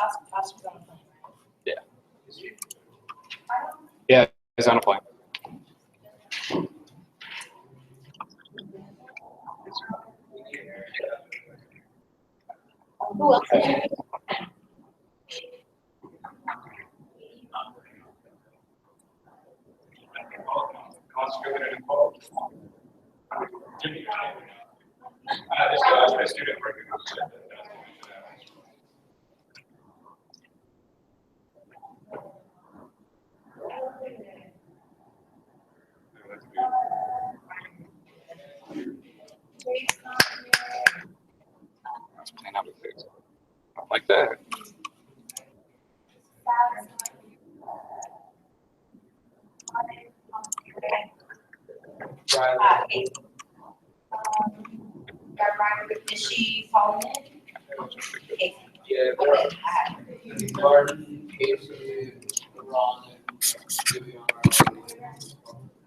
Oscar's on the plane. Yeah. Yeah, he's on a plane. Who else? Like that. Is she falling in? Okay. Yeah, Okay. Martin, Casey, Ron, and Vivian are.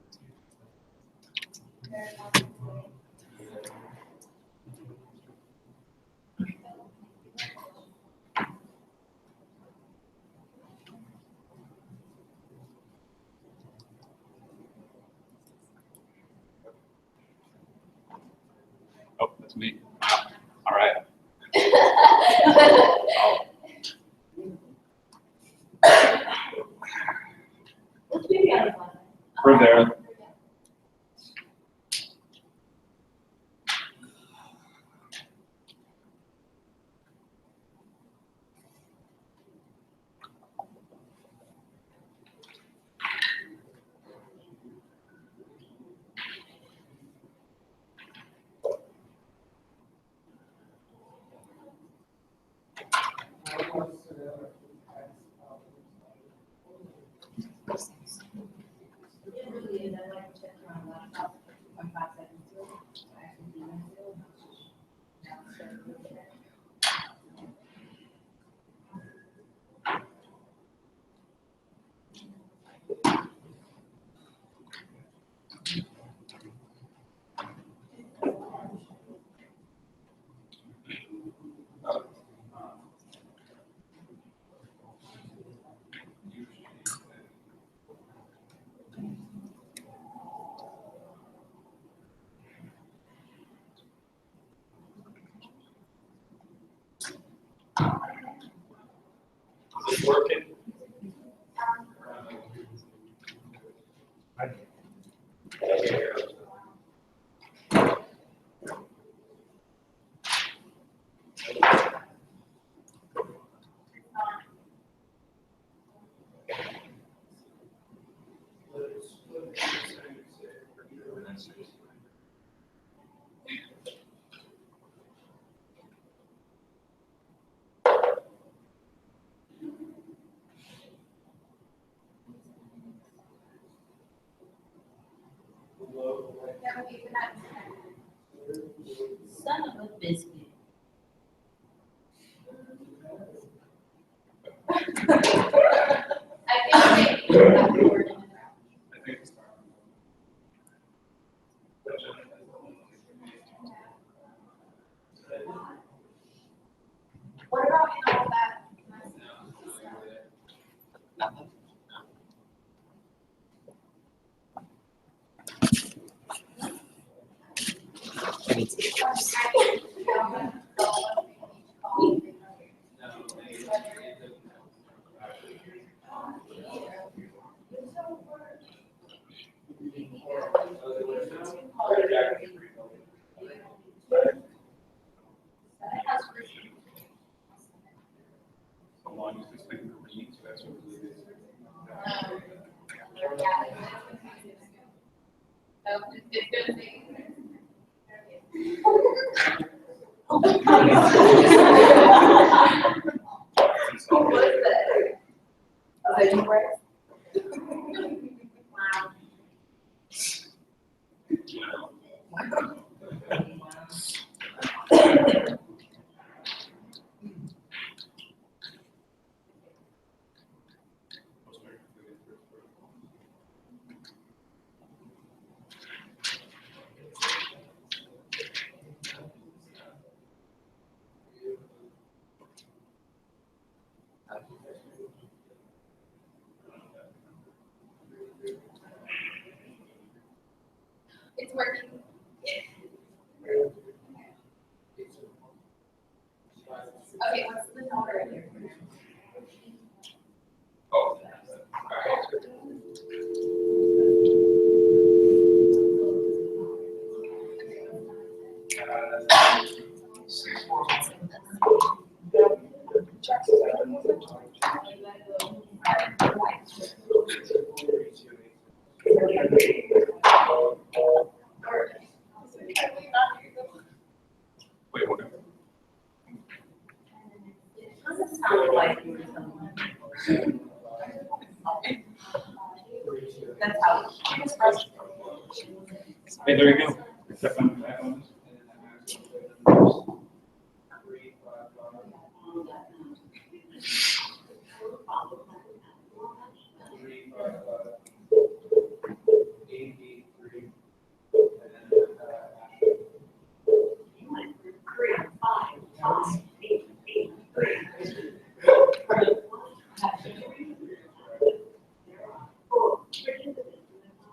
Oh, that's me. All right. We're there. Is it working? Son of a biscuit. What about in all that? So long as this thing reads, that's what it is. What is that? Is that right? Wow. That's how we express it. Hey, there you go. Step on that one.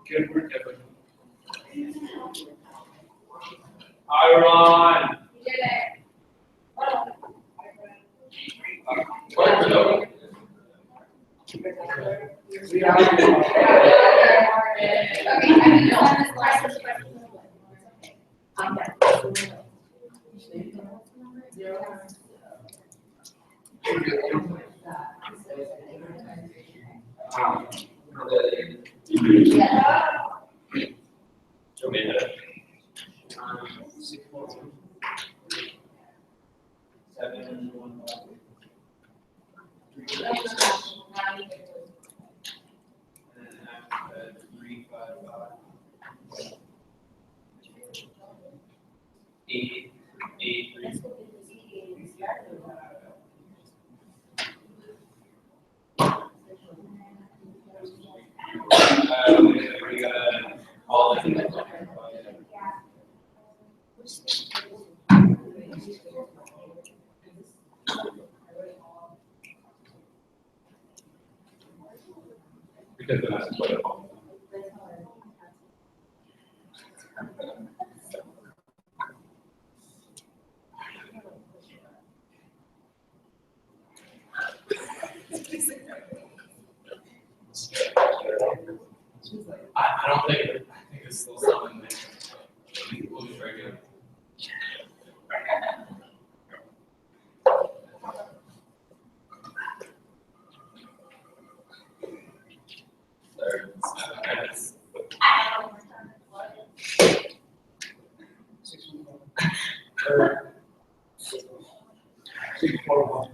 Good work, Evan. Iron. You did it. What for those? Okay, I mean, no one has license. Show me that. 7, 1, 3, 5, 8, 8, 3. We got all in. Because that's what it is. I don't think, I think it's still something that we'll be very good. Third, minutes. 641.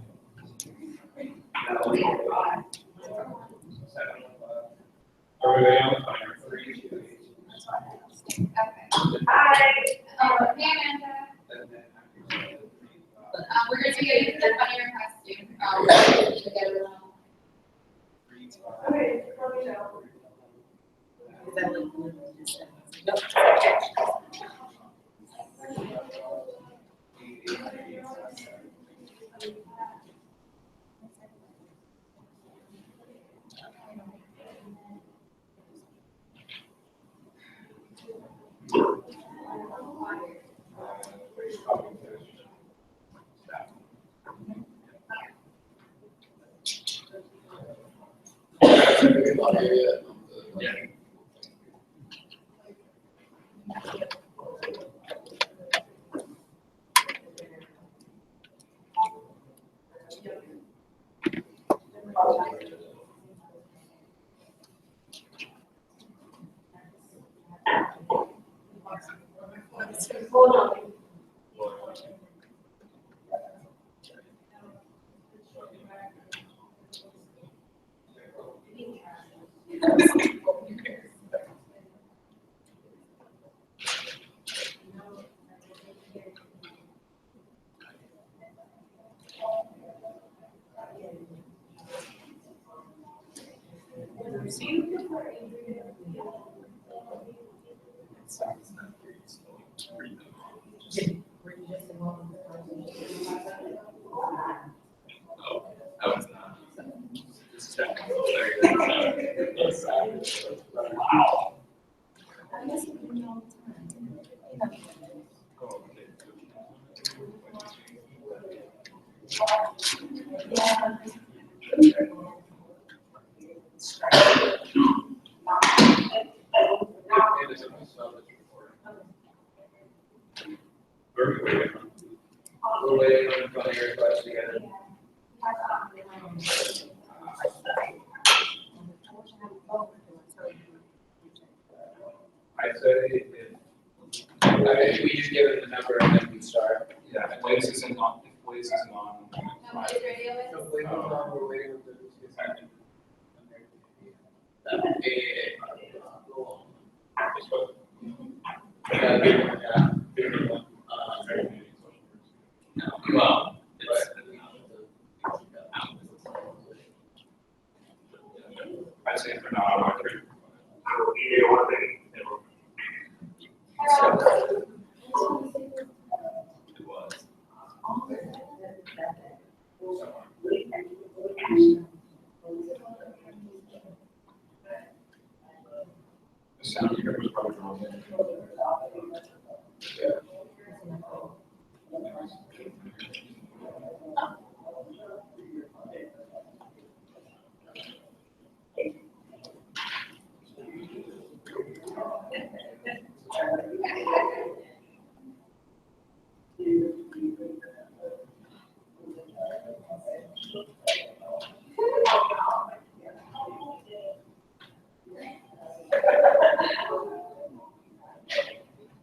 Everybody on the timer. 3, 2, 8. Hi, hey Amanda. We're gonna get into the funny costume. We're gonna get it along. Okay, let me know. Yeah. Hold on. Oh, that was not. Wow. We're waiting on the funny request again. I say, I mean, we just give it the number and then we start. Yeah, if Blaze isn't on, if Blaze isn't on. No, is radio is? No, we're waiting on the. It was. The sound here was probably wrong. Yeah.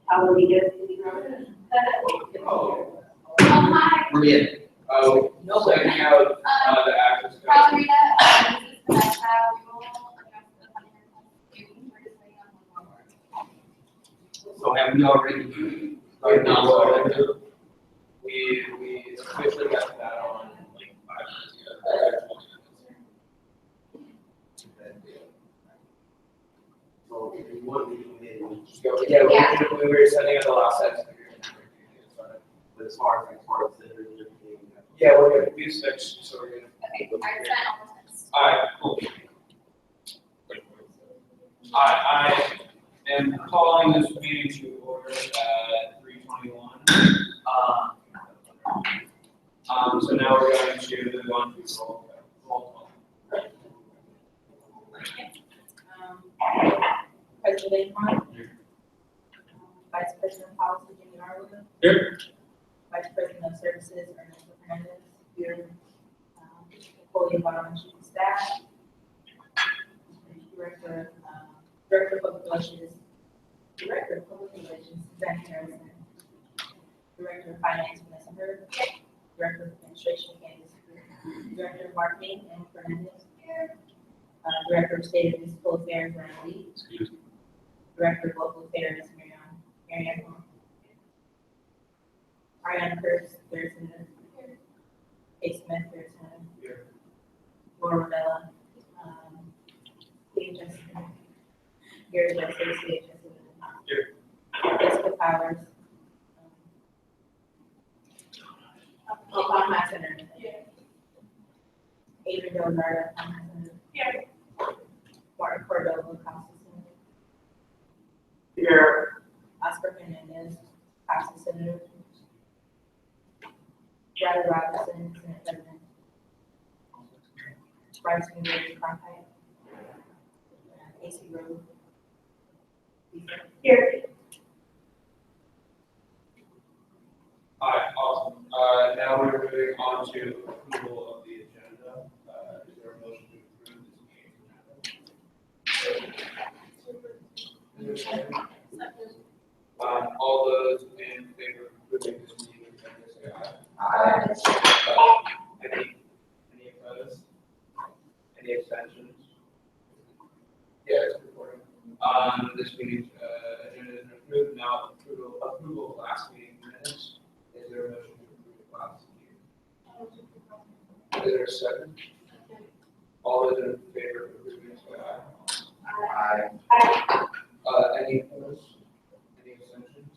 How will we get? Oh, We're in. oh, sending out, the access code. Probably read that, that's how we will adjust the funding request. We're just waiting on one more. So have we already? Right now, we officially got that on like 5 minutes ago. So if you want me to do it, Yeah, we were sending out the last set. but as far as the Yeah, we're gonna, we switched, so we're gonna. Okay, I sent almost. Alright, cool. Alright, I am calling this meeting to order at 3:21. So now we're going to move on to roll call. President Trump. Vice President of Policy, Jimmy Arlen. Here. Vice President of Services, Ernesto Hernandez. Here. Employee Environment Chief of Staff. Director of Public Relations, Suzanne Harrison. Director of Finance, Vanessa Hurd. Director of Administration, Candace Cruz. Director of Marketing, Ann Fernandez. Director of State and Municipal Affairs, Ryan Lee. Director of Local Affairs, Marianne Moore. Ariana Kurtz, third senator. Kate Smith, third senator. Here. Laura Ravella. Steve Justin. Gary Jesse, Steve Justin. Here. Jessica Powers. I'm not senator. Adrian Del Nardo, I'm not senator. Martin Cordova, Council Senator. Here. Oscar Hernandez, Council Senator. Riley Robinson, Senate President. Bryce Greenberg, Cronkite. AC Rose. Here. Alright, awesome. Now we're moving on to approval of the agenda. Is there a motion to approve this meeting agenda? All those in favor of approving this meeting agenda, say aye. Any opposed? Any abstentions? Yeah, it's recording. This meeting's agenda is approved. Now approval of last meeting minutes. Is there a motion to approve the last meeting? Is there a second? All those in favor of approving, say aye. Any opposed? Any abstentions?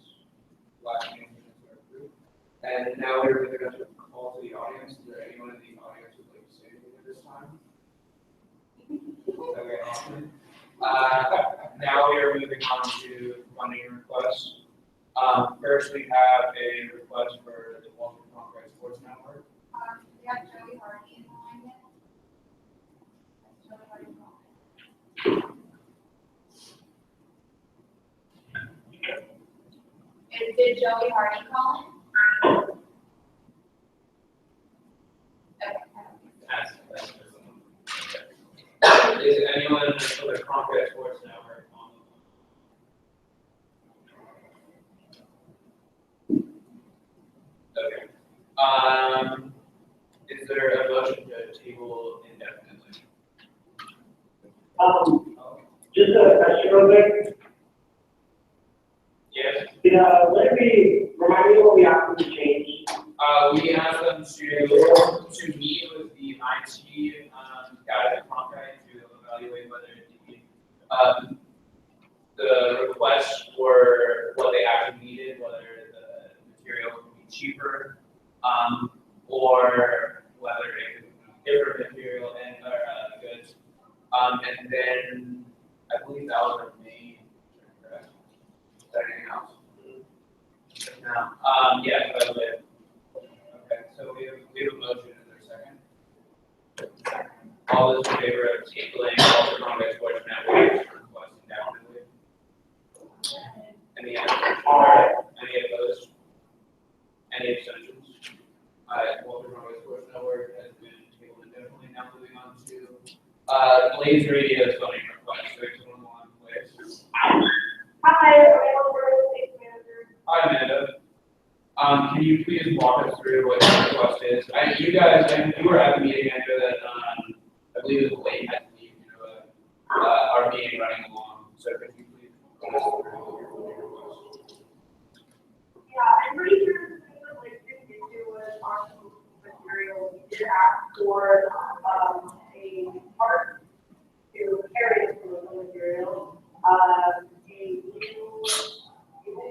Last meeting minutes are approved. And now we're going to call to the audience. Is there anyone in the audience who'd like to say anything at this time? Okay, awesome. Now we are moving on to funding requests. First, we have a request for the Walter Cronkite Sports Network. We have Joey Hardy in line yet. Joey Hardy in line. Did Joey Hardy call in? Okay. Is anyone for the Cronkite Sports Network on the line? Okay. Is there a motion to table indefinitely? Just a question real quick. Yes. Let me remind me what we asked them to change. We asked them to meet with the IT guy at Cronkite to evaluate whether then I believe that was our main. Correct? Is there anything else? No. Yeah, that was it. Okay, so we have a motion. Is there a second? All those in favor of tabling all the Congress portion application request indefinitely? Any opposed? Any abstentions? Walter Congress portion award has been tabled indefinitely. Now moving on to Blaze Radio zoning request. So it's one place. Hi, Arizona Board of Regents manager. Hi, Amanda. Can you please walk us through what the request is? You were at the meeting. I know that I believe it was late at the meeting. Our meeting running along. So could you please walk us through your request? Yeah, I'm pretty sure this is like this issue was on some material. We did ask for a part to carry some of the material. A new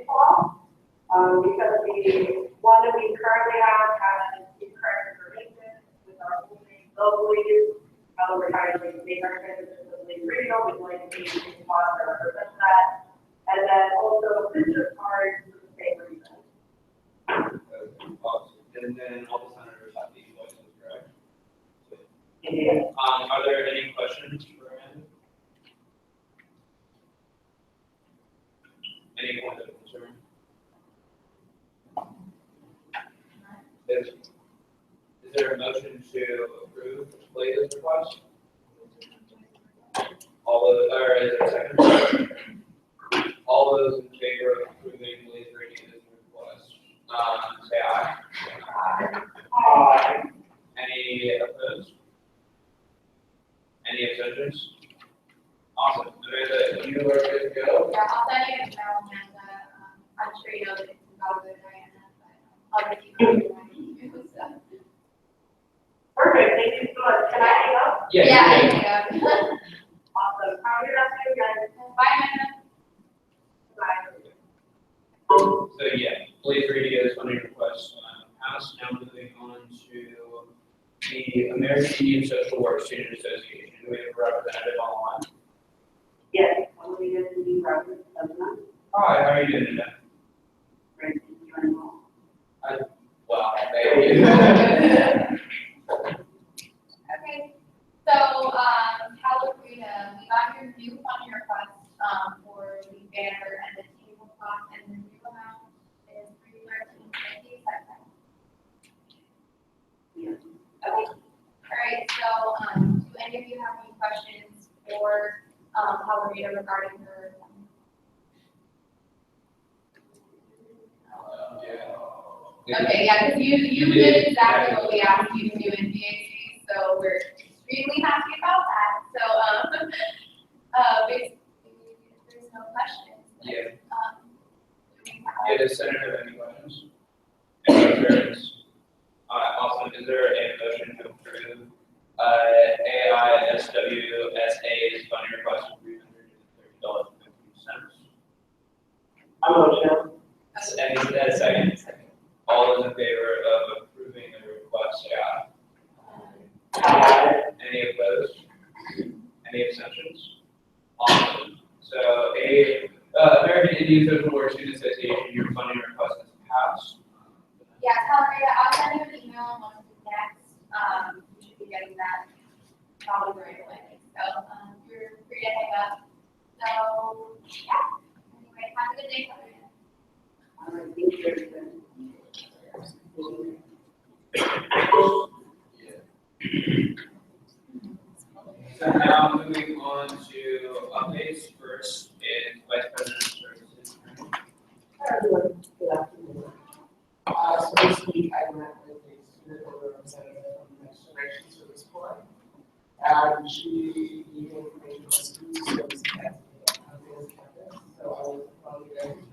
law. Because the one that we currently have has incorrect information with our locally. We're trying to make our transition to the regional, we'd like to be responsible to represent that. And then also sister cards for the same reason. And then all the senators have these voices, correct? Yeah. Are there any questions for Amanda? Any points of concern? Is there a motion to approve Blaze's request? Or is there a second? All those in favor of approving Blaze Radio's request, say aye. Aye. Any opposed? Any abstentions? Awesome. Amanda, you are good to go. Yeah, I'll send you an email, Amanda. I'm sure you know that it's about good, Diana, but I'll just keep you. Perfect, thank you so much. Can I hang up? Yeah. Yeah. Awesome. Have a good afternoon, guys. Bye, Amanda. Bye. So yeah, Blaze Radio's funding request passed. Now moving on to the American Indian Social Work Student Association. Do we have a representative online? Yes, I'm going to get the reference of that. Hi, how are you doing today? Great, thank you very much. Well, thank you. Okay, so, California, we got your new funding request, for the banner and the tablecloth, and the new amount is $313.50. Yes. Okay, all right, so, do any of you have any questions for, California regarding her? Okay, yeah, because you did exactly what we asked you to do in DAC, so we're extremely happy about that. So, basically, if there's no questions. Yeah. Do we have- Does Senator have any questions? Any concerns? Awesome. Is there a motion to approve AISWSA's funding request of $330.50? I'm on And is that a second? All those in favor of approving the request, say aye. Any opposed? Any abstentions? Awesome. So American Indian Social Work Student Association, your funding request is passed. Yeah, California, I'll send you an email on the next, you should be getting that probably right away. So, you're free to hang up. So, yeah, anyway, have a good day, California. All right, thank you, everyone. So now moving on to updates. First is Vice President of Services. Hi, everyone. Good afternoon. So this week I met with a student representative from the Next Generation Service Corps. And she gave information on student service at this campus. So I was on the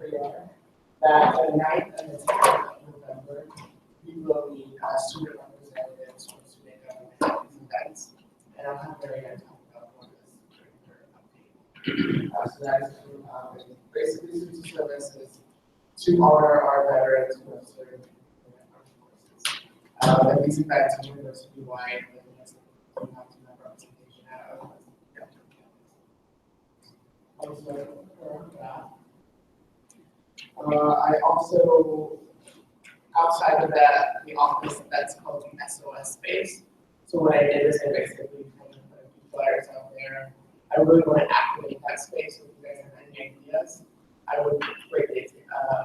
radar that the 9th and the 10th of November, we will need student representatives from student government these events. And I'll have Marianne talk about what this during her update. So that is basically student services to honor our veterans who have served in the armed forces. And these events are university-wide, and we have to have representation at our campus. also for that. I also, outside of that, the office that's called the SOS space. So what I did is I basically kind of put a few flyers out there. I really want to activate that space. So if you guys have any ideas, I would greatly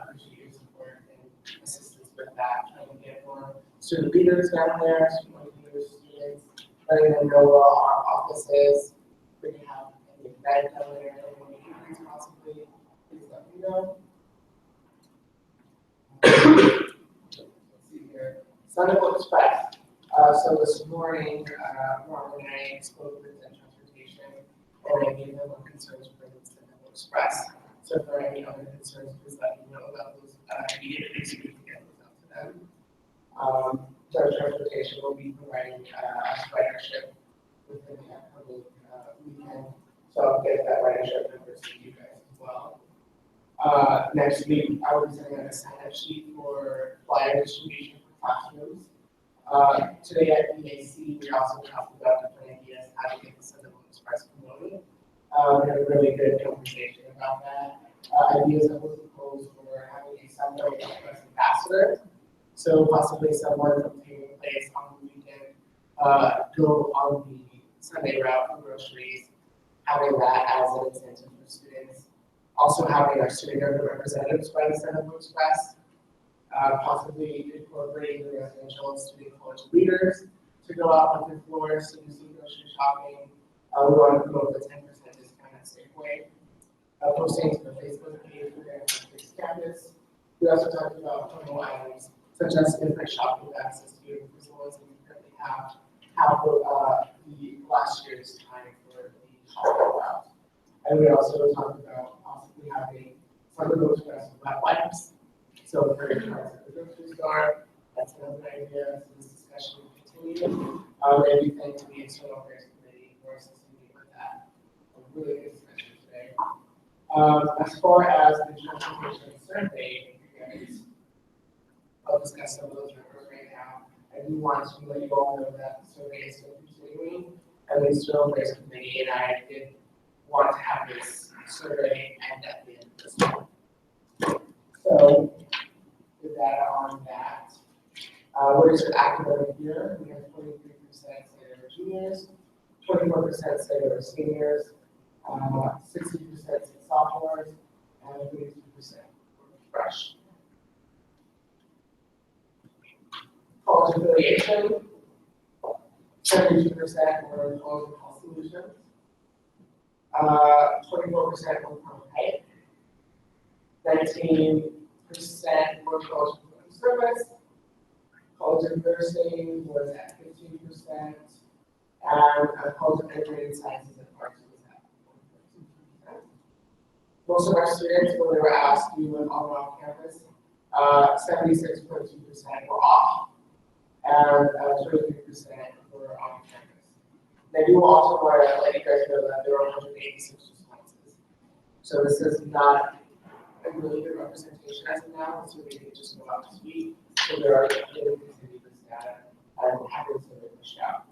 appreciate your support and assistance with that. Trying to get more student leaders down there, student leaders, students, letting them know where our office is. We can have any event down there, any meetings possibly. Please let me know. Let's see here. Sunday Express. So this morning, Ron and I spoke with the transportation, and I gave them our concerns for the Sunday Express. So if there are any other concerns, please let me know about those immediately so we can get those out to them. So transportation will be providing us ridership within the upcoming weekend. So I'll get that ridership number to you guys as well. Next week, I will be sending out a sign-up sheet for flyer distribution for classrooms. Today at EAC, we also talked about different ideas how to get the Sunday Express promoted. We had a really good conversation about that. Ideas that were proposed were having a Sunday Express ambassador. So possibly someone from taking place on the weekend, go on the Sunday route for groceries, having that as an incentive for students. Also having our student government representatives by the Sunday Express. Possibly incorporating the residential and student college leaders to go out on the floors to do some grocery shopping. We want to promote the 10% discount at Safeway. Posting to the Facebook page for their campus. We also talked about promo items such as different shopping access to the ones that we currently have the last year's time for the shopping route. And we also talked about possibly having some of those wet wipes. So for your cards at the grocery store, that's another idea. So this discussion will continue. And we thank the External Affairs Committee for assisting me with that. A really good discussion today. As far as the transportation survey, I'll discuss some of those numbers right now. I do want to let you all know that the survey is still continuing, and the External Affairs Committee and I did want to have this survey end at the end of this month. So, with that on that, what is your academic year? We have 23% say they were juniors, 24% say they were seniors, 60% say sophomores, and 32% were fresh. College affiliation, 72% were college and health solutions, 24% were from height, 19% were college and service, college and nursing was at 15%, and college and engineering sciences and arts was at 14%. Most of our students, when they were asked, we went all around campus, 76.2% were off, and 23% were on campus. They do also want to let you guys know that there are 186 responses. So this is not a really good representation as of now, so we can just go out this week. So there are really continue this data and having survey pushed out.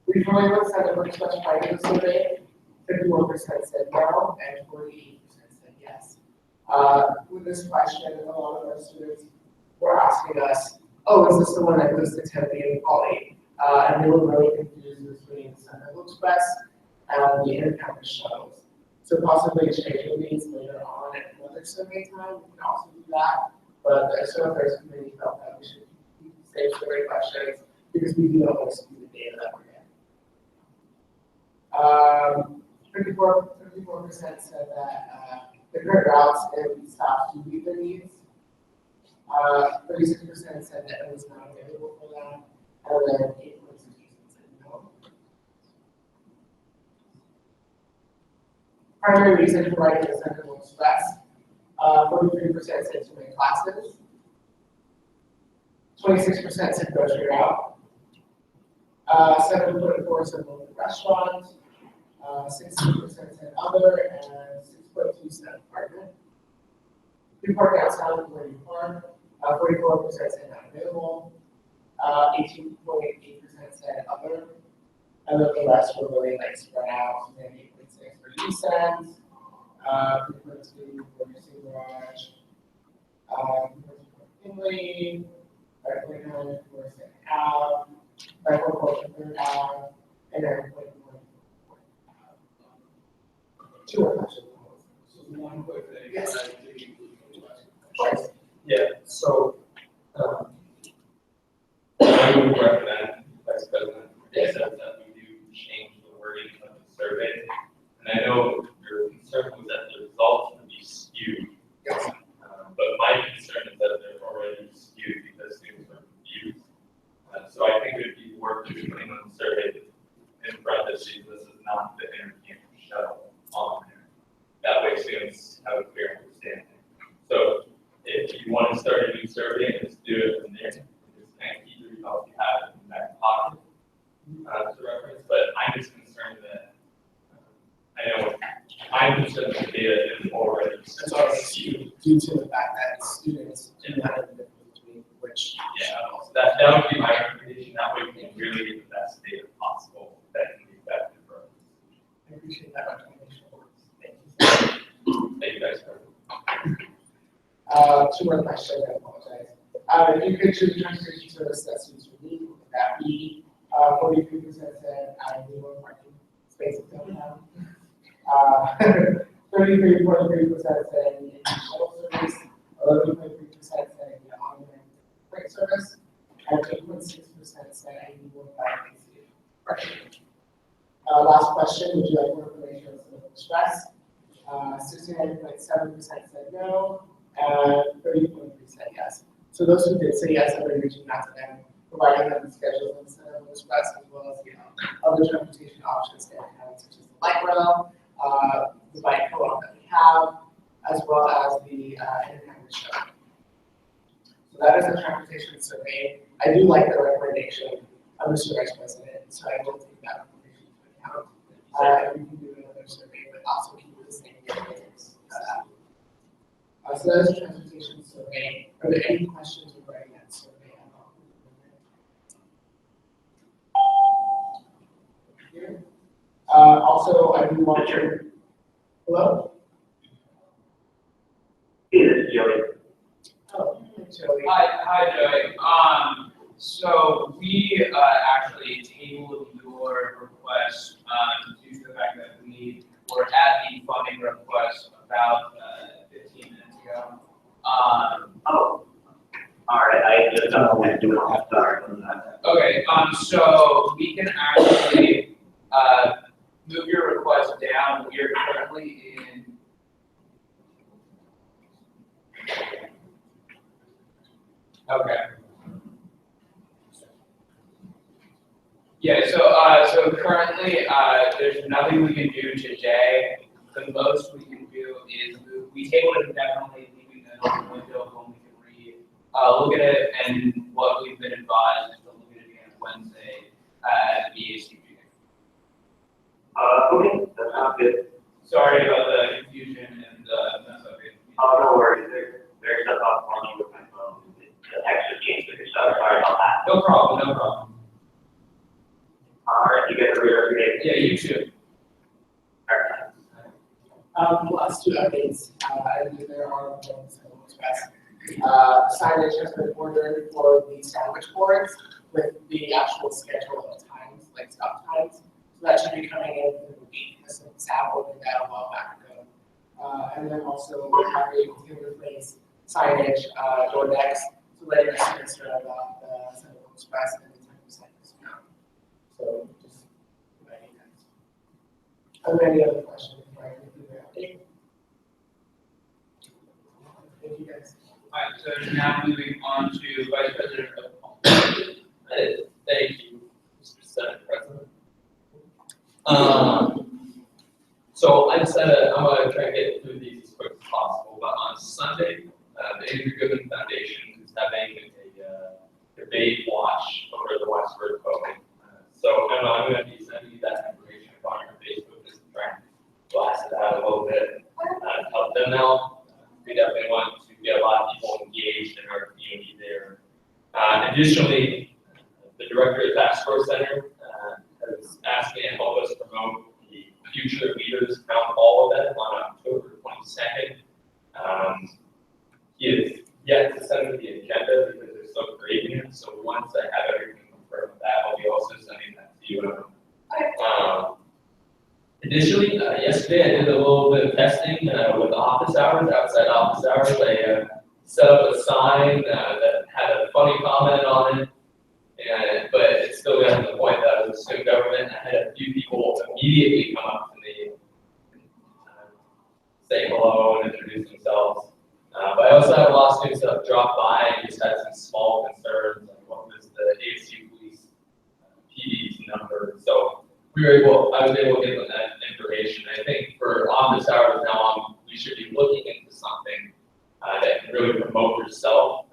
We probably would send a much part of the survey. 51% said no, and 48% said yes. With this question, a lot of our students were asking us, oh, is this the one that goes to Tempe and Poly? And they were really confused between the Central Express and the inter-campus shuttles. So possibly changing these later on at another survey time, we can also do that. But the External Affairs Committee felt that we should keep the same survey questions because we do not want to skew the data that we're getting. 54% said that the current routes and stops do meet their needs. 36% said that it was not available for them, and then 8.6% said no. Primary reason for writing the Central Express, 43% said too many classes, 26% said grocery route, 7.4% said local restaurant, 16% said other, and 6.2% said apartment. Free parking outside of where you park, 44% said not available, 18.8% said other, and then the rest were really like spread out, so then 8.6 for East End, 3.2 for Nursing Garage, 3.2 for Finley, 5.9 for Second Ave, 5.4 for Third Ave, and 9.1 for two are actually. One quick thing. Yes. Yeah, so, I would recommend, Vice President, that we do change the wording of the survey. And I know your concern was that the results would be skewed. Yes. But my concern is that they're already skewed because students are confused. So I think it would be worth just putting on the survey in parentheses, this is not the intercampus shuttle on there. That way students have a clear understanding. So if you want to start a new survey, just do it from there. Just kind of keep the results you have in the back pocket to reference. But I'm just concerned that, I'm concerned that the data is already It's already skewed due to the fact that students do not have the difference between which. Yeah, so that would be my recommendation. That way we can really get the best data possible that can be effective for us. I appreciate that recommendation. Thank you. Thank you guys. Two more questions, I apologize. If you could choose the transportation service that suits your need, what would that be? 43% said need more parking spaces downtown. 43.3% said need shuttle service. 11.3% said need on-demand freight service. And 8.6% said I need more bike parking. Last question, would you like more information on Central Express? 69.7% said no, and 30.3% said yes. So those who did say yes, I've been reaching out to them, providing them the schedules on Central Express, as well as other transportation options that we have, such as the light rail, the bike co-op that we have, as well as the independent shuttle. So that is a transportation survey. I do like the recommendation of Mr. Vice President, so I will take that information into account. And we can do another survey, but also keep the same details. So that is a transportation survey. Are there any questions regarding that survey at all? Here. Also, I do want to. Hello? Hey, this is Joey. Oh, Joey. Hi, Joey. So we actually tabled your request due to the fact that we were at the funding request about 15 minutes ago. All right, I just don't want to do it. Sorry. Okay, so we can actually move your request down. We are currently in. Okay. Yeah, so currently, there's nothing we can do today. The most we can do is move, we tabled it indefinitely, leaving an open window when we can look at it, and what we've been advised is to look at it again Wednesday at the BAC meeting. Okay, that sounds good. Sorry about the confusion and mess up. Oh, no worries. There's stuff off on you with my phone. The extra change for yourself. Sorry about that. No problem, no problem. All right, you guys are here every day. Yeah, you too. All right. Last two updates, I believe there are things that will express. Signage has been ordered for the sandwich boards with the actual schedule of times, like stop times. So that should be coming in within the week, because the staff ordered that a while back ago. And then also we're having to replace signage, door decks, to let us answer about the Central Express and the 10% discount. So just providing that. Are there any other questions before I go through the update? Thank you guys. All right, so now moving on to Vice President of Thank you, Mr. Senate President. So I'm going to try to get through these as quick as possible, but on Sunday, the Andrew Goodman Foundation is having a debate watch over the Westward vote. So I'm going to be sending you that information on your Facebook, just to try and blast it out a little bit, help them out. We definitely want to get a lot of people engaged in our community there. Additionally, the director of the Task Force Center has asked me to help us promote the Future Leaders Town Hall event on October 22nd. He is yet to send me the agenda because they're still creating it. So once I have everything confirmed, that I'll be also sending that to you. Additionally, yesterday I did a little bit of testing with office hours, outside office hours. I set up a sign that had a funny comment on it, but it still got to the point that I was a student government. I had a few people immediately come up to me, say hello and introduce themselves. But I also had a lot of students that dropped by and just had some small concerns, like what was the ASU police PD's number. So I was able to get them that information. I think for office hours now on, we should be looking into something that can really promote yourself.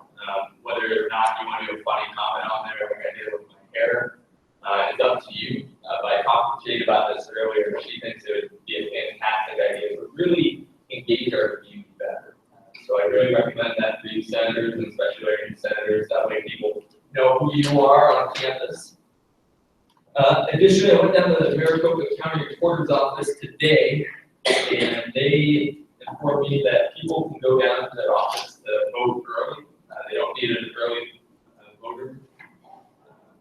Whether or not you want to do a funny comment on there, like I did with my hair, it's up to you. But I talked to Jade about this earlier. She thinks it would be a fantastic idea to really engage our community better. So I really recommend that for you senators, and especially our new senators. That way people know who you are on campus. Additionally, I went down to the Maricopa County Recorder's office today, and they informed me that people can go down to their office to vote early. They don't need an early voter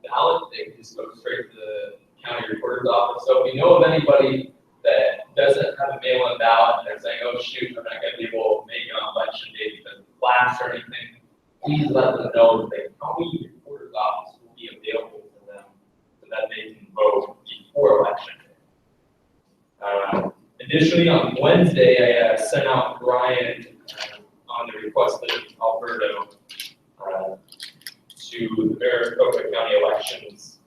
ballot. They can just go straight to the county recorder's office. So if you know of anybody that doesn't have a mail-in ballot and they're saying, oh shoot, I'm not going to be able to make it on election day because of class or anything, please let them know that the county recorder's office will be available for them so that they can vote before election day. Additionally, on Wednesday, I sent out Brian on the request of Alberto to the Maricopa County elections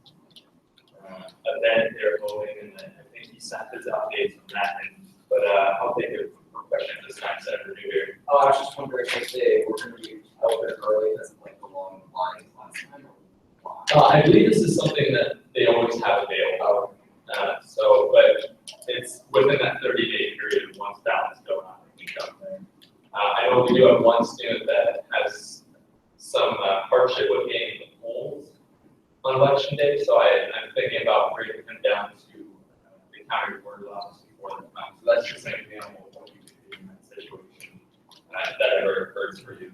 event they're holding, and I think he sent his updates on that. But I'll take a question this time, Senator Newberry. Oh, I was just wondering if they were going to be open early, that's like along the lines last time. I believe this is something that they always have available. But it's within that 30-day period once ballots go out. I know we do have one student that has some hardship with getting the polls on election day, so I'm thinking about bringing him down to the county recorder's office before the time. So that's just an example of what you can do in that situation if that ever occurs for you.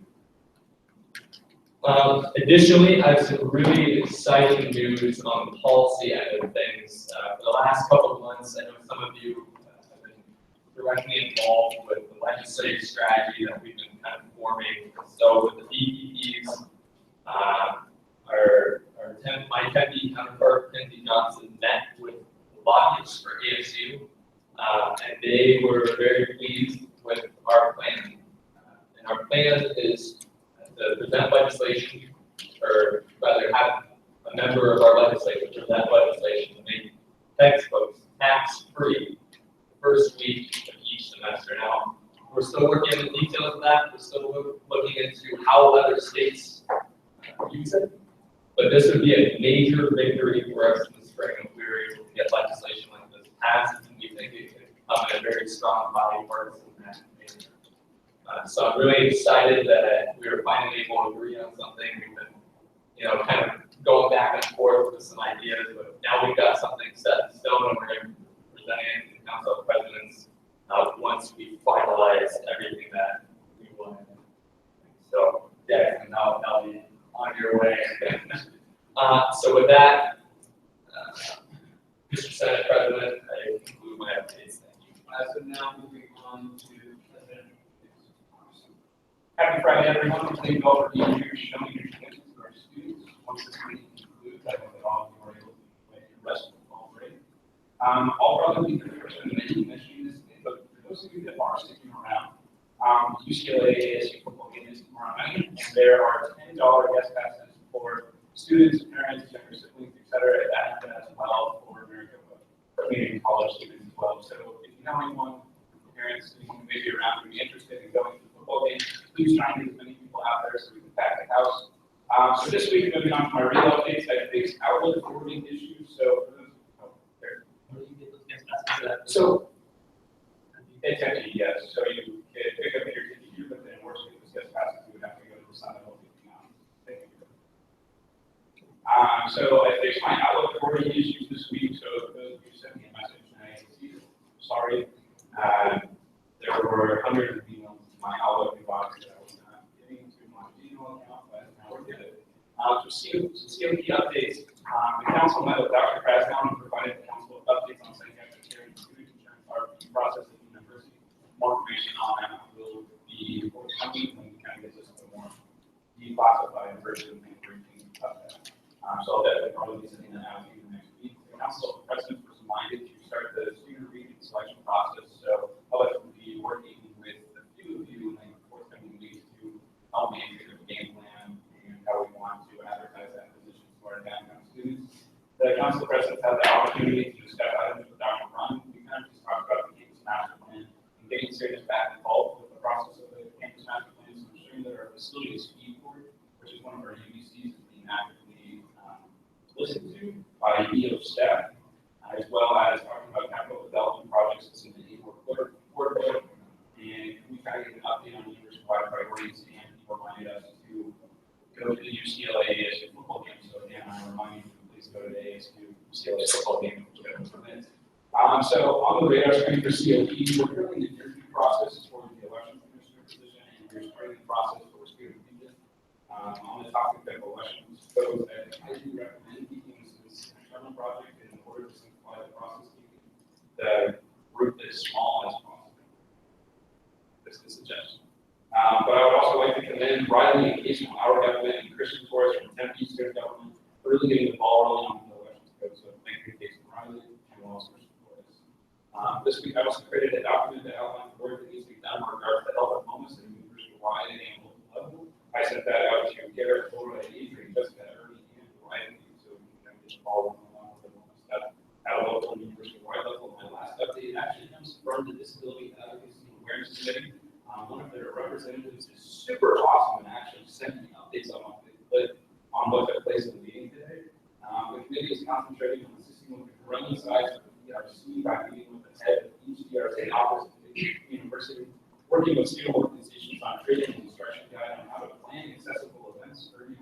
Additionally, I have some really exciting news on the policy end of things. For the last couple of months, I know some of you have been directly involved with the legislative strategy that we've been kind of forming. So with the BPPs, my Kentucky counterpart, Kenzie Johnson, met with lobbyists for ASU, and they were very pleased with our plan. And our plan is to present legislation, or rather have a member of our legislature present legislation to make textbooks tax-free the first week of each semester. Now, we're still working on the details of that. We're still looking into how other states use it. But this would be a major victory for us in the spring if we were able to get legislation like this passed, and we think it could come in a very strong bipartisan manner. So I'm really excited that we were finally able to agree on something. We've been, kind of going back and forth with some ideas, but now we've got something set in stone, and we're going to present it to the Council of Presidents once we finalize everything that we want. So yeah, and that'll be on your way. So with that, Mr. Senate President, I conclude my updates. Thank you. So now moving on to President. Happy Friday, everyone. Thank you all for being here, showing your commitment to our students. Once this meeting concludes, I hope that all of you are able to make your rest of the fall break. I'll probably be the first one to mention this, but for those of you that are sticking around, UCLA ASU football game is tomorrow night, and there are $10 guest passes for students, parents, younger siblings, etc. That happen as well for Maricopa community college students as well. So if you know anyone, parents who may be around who would be interested in going to the football game, please try and get as many people out there so we can pack the house. So this week, moving on to my real updates, I fixed outlet forwarding issues. So So it's empty, yes. So you can pick up your ticket, but then worst case guest passes, you would have to go to the Sun Belt. So I fixed my outlook forwarding issues this week. So those of you sent me a message and I see sorry. There were hundreds of emails to my Outlook inbox that I was not getting to my Gmail account, but now we're good. For COP updates, the council met with Dr. Krasnow and provided the council updates on psychiatric care and student insurance RFP process at the university. More information on that will be forthcoming when we kind of get this a little more declassified version and briefing of that. So I'll definitely probably be sending that out to you next week. The council president was reminded to start the student regent selection process. So I'll be working with a few of you in the forthcoming weeks to help me into the game plan and how we want to advertise that position to our downtown students. The council president had the opportunity to discuss items with Dr. Run. We kind of just talked about the campus master plan and getting students back involved with the process of the campus master plan. So ensuring that our facility is feed forward, which is one of our UBCs, is being actively listened to by EO staff, as well as talking about capital development projects that's in the quarter. And we kind of get an update on university-wide priorities, and people reminded us to go to the UCLA ASU football game. So again, I remind you to please go to the ASU UCLA football game. So on the radar screen for COP, we're currently in the interview process for the election commissioner position, and we're starting the process for student regent. On the topic of elections, so I do recommend keeping this internal project in order to simplify the process, keeping the group as small as possible. This is a suggestion. But I would also like to commend Riley and Casey from our government and Christian Torres from Tempe State Government for really getting the ball rolling on the elections code. So thank you, Casey and Riley, and also Christian Torres. This week I also created a document that outlines the work that needs to be done in regards to health and wellness at university-wide and local level. I sent that out to Garrett, Florida, and Adrian, just that early and right, so we can just follow along with the stuff at a local and university-wide level. My last update actually comes from the Disability Advocacy and Awareness Committee. One of their representatives is super awesome and actually sent me updates on what took place in the meeting today. The committee is concentrating on assisting with the running size of the DRC by meeting with the head of each DRC office at the university, working with student organizations on creating an instruction guide on how to plan accessible events for and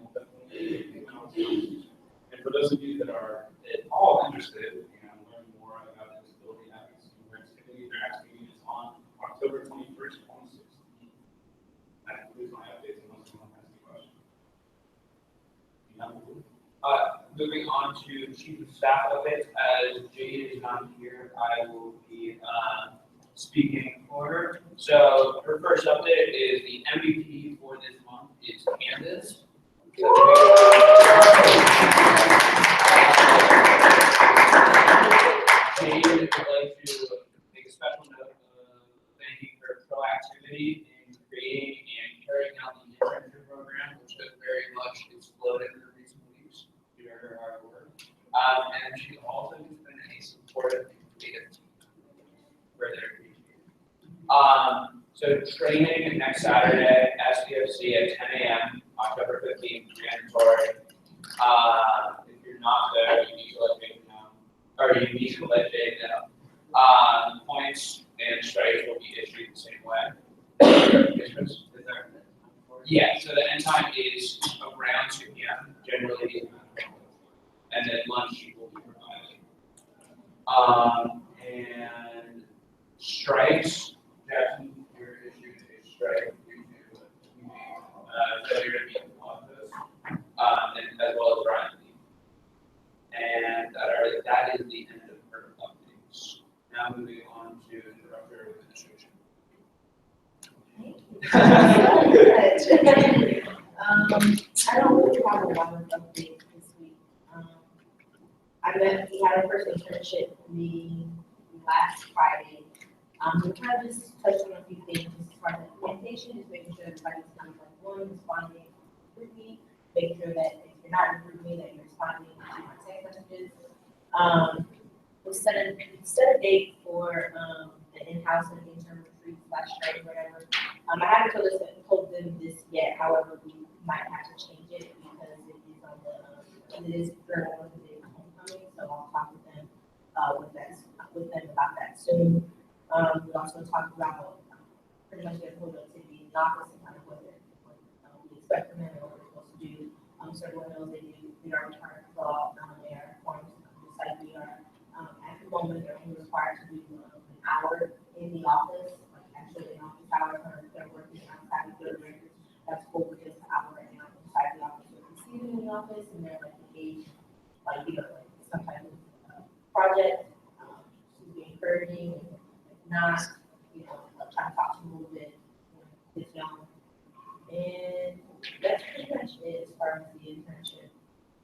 for those of you that are at all interested in learning more about the Disability Advocacy and Awareness Committee, their next meeting is on October 21st, 2016. That concludes my updates unless someone has any questions. Moving on to chief of staff updates, as Jade is not here, I will be speaking for her. So her first update is the MVP for this month is Candace. Jade would like to make a special note of thanking her proactivity in creating and carrying out the internship program, which has very much exploded in recent weeks due to her hard work. And she also has been a supportive and creative team for their so training next Saturday, SPFC at 10 a.m., October 15th, mandatory. If you're not there, you need to let Jake know, or you need to let Jake know. Points and strikes will be issued the same way. Yeah, so the end time is around 2 p.m. generally, and then lunch will be provided. And strikes. Jackson, you're issued a strike due to failure to meet the office, and as well as Ryan. And that is the end of her updates. Now moving on to the Director of Administration. I don't really have a lot of updates this week. We had our first internship meeting last Friday. We kind of just touched on a few things as far as implementation, just making sure everybody's kind of like one, responding quickly, making sure that if you're not improving, that you're responding to my text messages. We set a date for the in-house and intern retreat / training, whatever. I haven't told them this yet. However, we might have to change it because it is on the it is during one of the days of homecoming. So I'll talk with them about that soon. We also talked about pretty much their whole activity in the office and kind of what we expect from them and what we're supposed to do. So everyone knows we are required to fill out their forms, just like we are at the moment they're only required to do hour in the office, like actually in office hours, or if they're working outside of the records, that's full with just an hour and out inside the office, or receiving in the office, and they're like engaged, like, you know, like some type of project, to be encouraging, and if not, you know, like try to talk to them a little bit, when it's young. And that's pretty much it as far as the internship.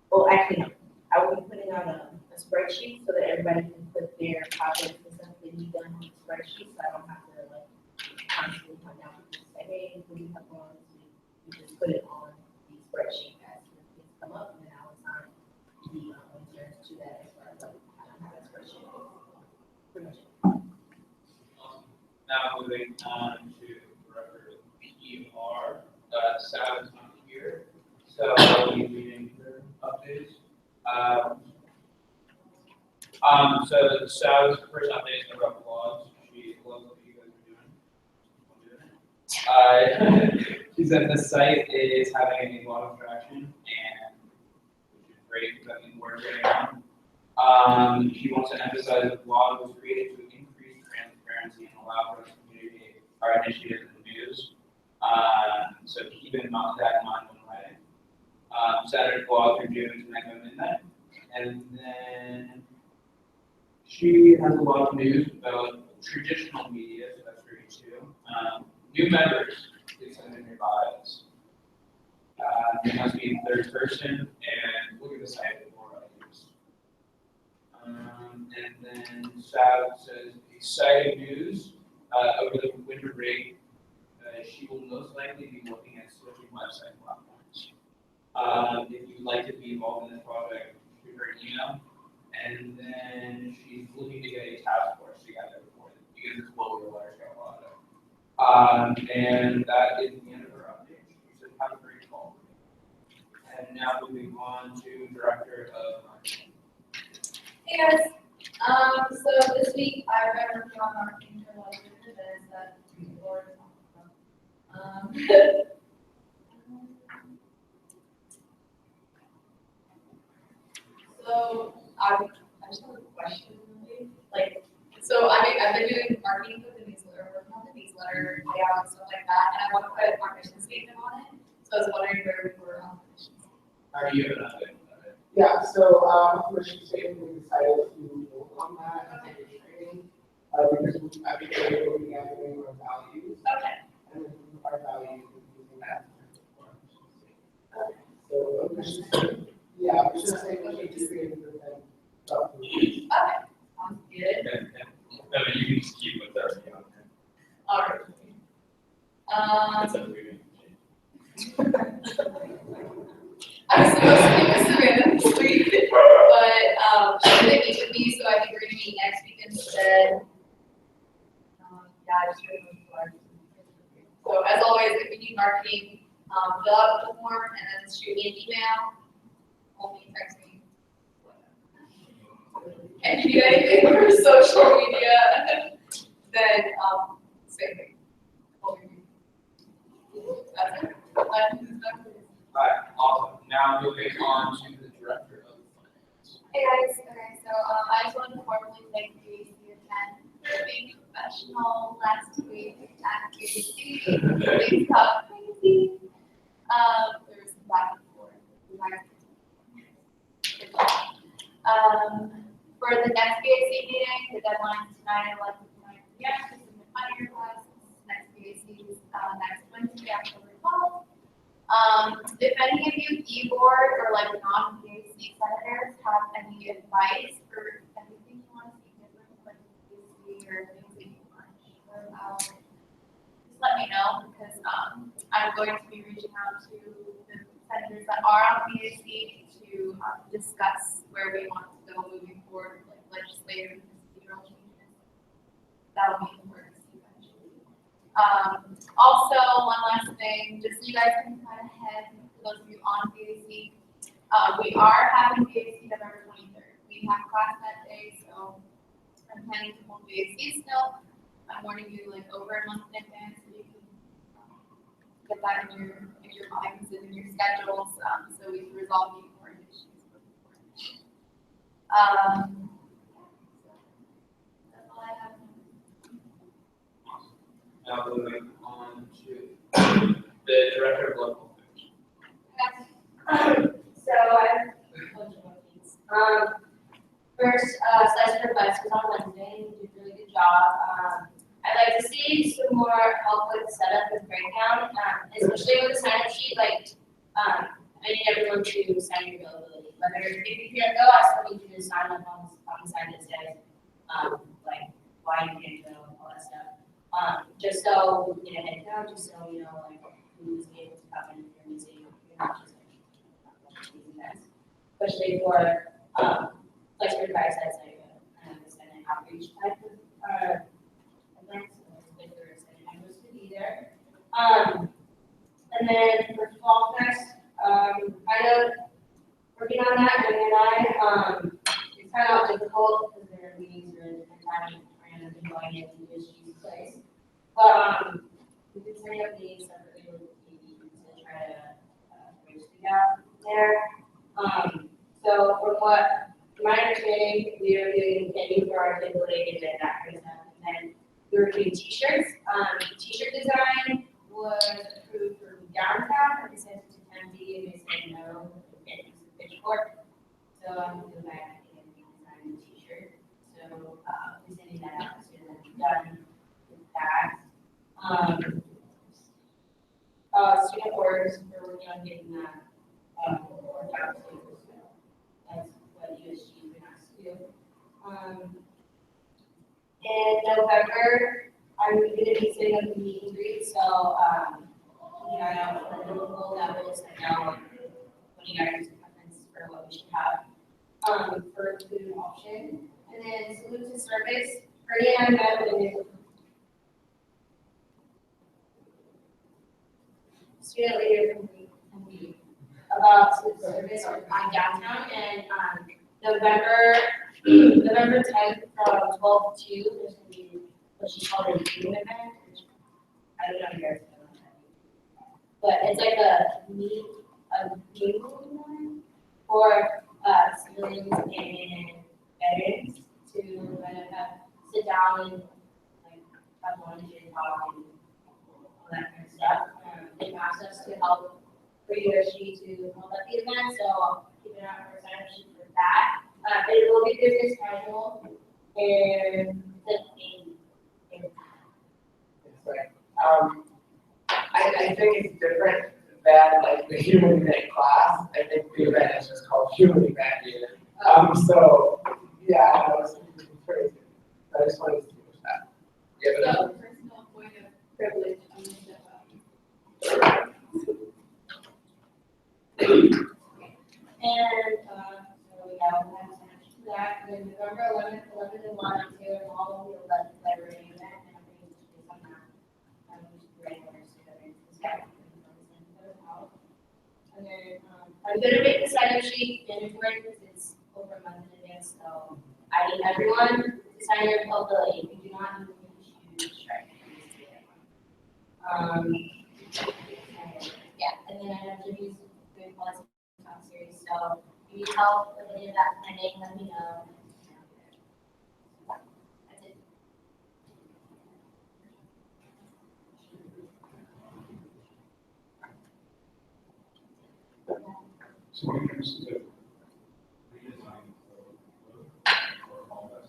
Well, actually, no. I will be putting out a spreadsheet so that everybody can put their projects and stuff they need done on the spreadsheet, so I don't have to like constantly come down and just say, hey, what do you have on this week? You just put it on the spreadsheet as things come up, and then I'll assign the interns to that as far as like how that spreadsheet goes. Pretty much it. Now moving on to Director PR, Sal is not here, so I'll be reading her updates. So Sal's first update is about blogs. She loves what you guys are doing. She said the site is having a lot of traction, and which is great because that means we're getting on. She wants to emphasize that the blog was created to increase transparency and allow for us to communicate our initiatives in the news. So keep that in mind when writing. Saturday blog through June to 9 midnight. And then she has a lot of news about traditional media, so that's great too. New members, please send in your bios. They must be in third person, and look at the site before I use. And then Sav says, exciting news, over the winter break, she will most likely be looking at switching website platforms. If you'd like to be involved in this project, shoot her an email. And then she's looking to get a task force together because it's what we're large scale project. And that is the end of her update. She said, have a great call. And now moving on to Director of Marketing. Hey guys, so this week I've been working on marketing for a lot of different events that people are talking about. So I just have a question, really. Like, so I've been doing marketing with the newsletter, working on the newsletter, layout, stuff like that, and I want to put our mission statement on it. So I was wondering where we were on the mission statement. How do you have an update on it? Yeah, so, mission statement, we decided to work on that and take a training, because I think we're looking at doing our values. Okay. And then our values, we're using that. So, mission statement, yeah, mission statement, we just created for them. Okay. Sounds good. No, but you can just keep with that. All right. That's up to you. I was supposed to meet with Savannah this week, but she didn't meet with me, so I think we're gonna meet next week instead. Yeah, I just really want to learn. So as always, if you need marketing, fill out the form and then shoot me an email, call me, text me. And if you do anything for social media, then same thing. Call me. That's it. Alright, awesome. Now moving on to the Director of Finance. Hey guys, okay, so I just wanted to formally thank you for being professional last week at KC. Things got crazy. There was some back and forth. For the next BAC meeting, the deadline is tonight at 11:09 p.m. to submit money requests. Next BAC is next Wednesday, October 12th. If any of you e-board or like non-BAC senators have any advice or anything you want to see different, like BAC or things that you aren't sure about, just let me know because I'm going to be reaching out to the senators that are on BAC to discuss where we want to go moving forward, like legislative and procedural changes. That will be important to see eventually. Also, one last thing, just so you guys can kind of head, for those of you on BAC, we are having BAC November 23rd. We have class that day, so I'm planning to hold BAC still. I'm warning you like over a month in advance so you can get that in your minds and in your schedules, so we can resolve the important issues. That's all I have. Now moving on to the Director of Local Affairs. So I have a bunch of things. First, slice for advice was on Wednesday. You did a really good job. I'd like to see some more help with setup and breakdown, especially with the sign-up sheet. Like, I need everyone to sign your availability. Whether if you can't go, I still need you to sign up on the side that says, like, why you can't go, all that stuff. Just so we get a head count, just so you know, like, who's able to come in if you're missing, you're not just like, especially for like for advice as like an outreach type of event, so it's good for extended members to be there. And then for Fall Fest, kind of working on that, and it's kind of difficult because their meetings are in different times and I'm going into USG's place. But we can set up meetings separately with the TV to try to bridge the gap there. So from my understanding, we are doing candy for our table and that kind of stuff. And then we were doing t-shirts. T-shirt design was approved for downtown, and we sent it to Kennedy, and they said no, we can't use the pitchfork. So I'm going back and design the t-shirt. So we're sending that out as soon as we're done with that. Student orders, we're working on getting that worked out too. That's what USG would ask to do. In November, I'm going to be setting up a meet and greet, so I know for the local levels, I know what you guys' preference for what we should have for food option. And then salute to service. Ernie and I met with student leader from the about service on downtown, and November 10th from 12 to 2, there's going to be what she called a dream event, which I don't know if you guys know that. But it's like a game event for civilians and veterans to kind of sit down and like have lunch and talk and all that kind of stuff. They asked us to help for USG to hold up the event, so I'll keep an eye out for sign-up sheet for that. It will be business casual, and the theme. It's like, I think it's different than like the human event class. I think the event is just called human event here. So yeah, I was crazy. I just wanted to finish that. Yeah, but So, personal point of privilege, I'm gonna step up. And so we have that, and then November 11th, 11 and 1, I'm here in all of the library event, and I'm going to do some that. And then I'm going to make the sign-up sheet mandatory because it's over a month in advance, so I need everyone to sign your availability. If you do not, you should strike. Yeah, and then I know Jimmy's doing policy talk series, so if you need help with any of that planning, let me know. That's it. So when it comes to redesign for all that,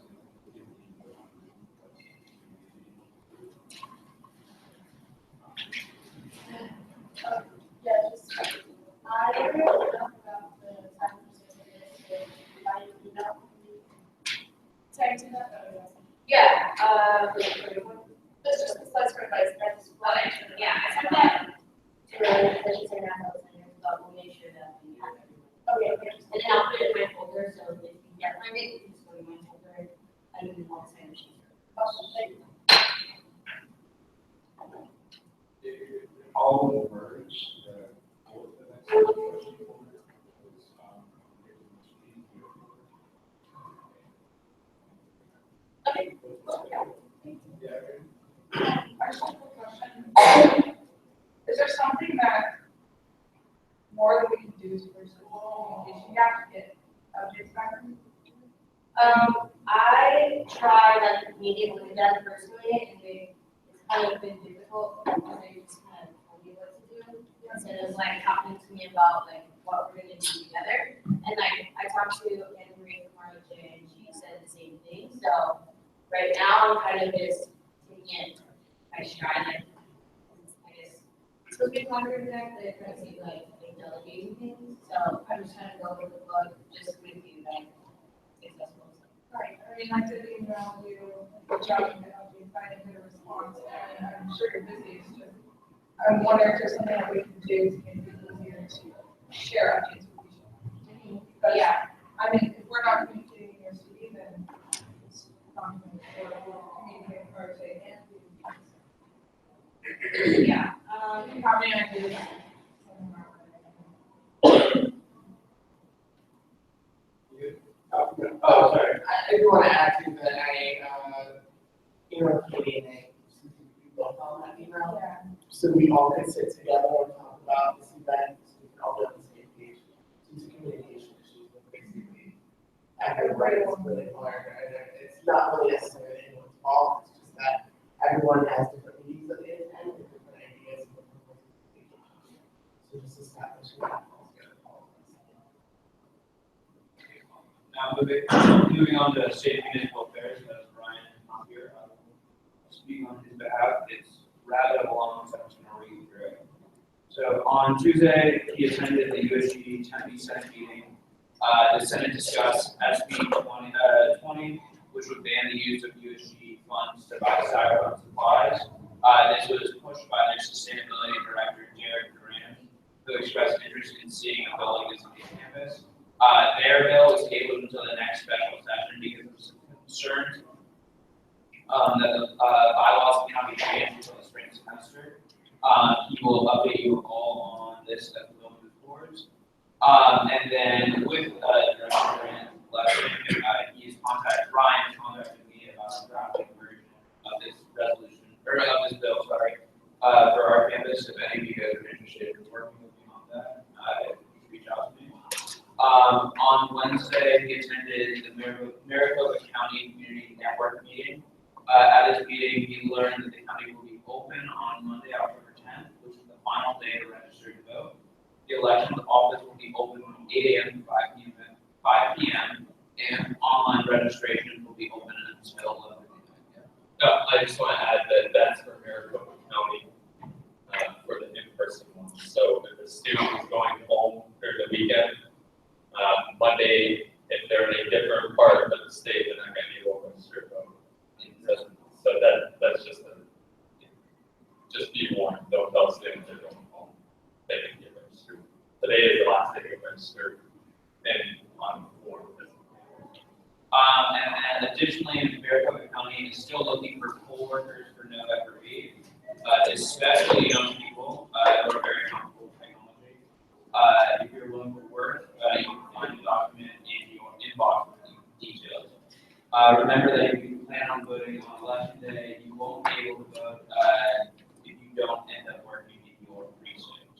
Yeah, just, I don't know enough about the time percentage, I do not. Time to that, Yeah, that's just the slides for advice, that's what I should. yeah, I sent that to the legislature now, but we'll make sure that we have everyone. Okay, And then I'll put it in my folder, so if you get my name, you just go to my folder, and then I'll sign the sheet. thank you. all merge the next question was, Okay. Is there something that more that we can do to pursue communication? You have to get updates back from I try like meeting with them personally, and it's kind of been difficult because they just kind of told me what to do instead of like talking to me about like what we're gonna do together. And like I talked to Anne Marie from ROJ and she said the same thing. So right now I'm kind of just taking it by stride. Like, I guess it's supposed to be collaborative, but it kind of seems like they delegating things. So I'm just trying to go with the flow, just with you, like successful. Right, I mean, I did email you, good job in helping you find a good response, and I'm sure you're busy, it's just, I'm wondering if there's something that we can do to make it easier to share updates with each other. But yeah, I mean, if we're not communicating in your city, then it's not going to communicate or say, and Yeah. how many ideas? Oh, sorry. I do want to add to that email Katie and both on that email. Yeah. So we all can sit together and talk about this event, so we can all be on the same page. It's a communication issue, but basically, everybody is really hard, and it's not really necessarily anyone's fault, it's just that everyone has different needs that they attend, and different ideas. So just establishing that altogether. Now, moving on to state municipal affairs, as Brian is not here, I will speak on his behalf. It's rather long, so I'm just going to read through it. So on Tuesday, he attended the USGD Tempe Senate meeting. The Senate discussed SB 20, which would ban the use of USGD funds to buy styrofoam supplies. This was pushed by their sustainability director, Jared Grant, who expressed interest in seeing a building as a campus. Their bill is tabled until the next special session because of some concerns that the bylaws cannot be changed until the spring semester. He will update you all on this as the bill moves forward. And then with Director Grant's blessing, Ryan contacted me about a drafting version of this resolution, or of this bill, sorry, for our campus. If any of you guys are interested in working with me on that, reach out to me. On Wednesday, we attended the Maricopa County Community Network meeting. At this meeting, we learned that the county will be open on Monday, October 10th, which is the final day to register to vote. The election office will be open from 8 a.m. to 5 p.m. and online registration will be open until 11 p.m. No, I just want to add that that's for Maricopa County for the in-person one. So if the student is going home during the weekend, Monday, if they're in a different part of the state, then they're going to be able to register to vote. So that's just be warned. Don't tell students they're going home. They can get registered. Today is the last day to register and on form. And additionally, Maricopa County is still looking for poll workers for November 8th, especially young people who are very comfortable with technology. If you're willing to work, you can find the document in your inbox with details. Remember that if you plan on voting on election day, you won't be able to vote if you don't end up working in your precinct.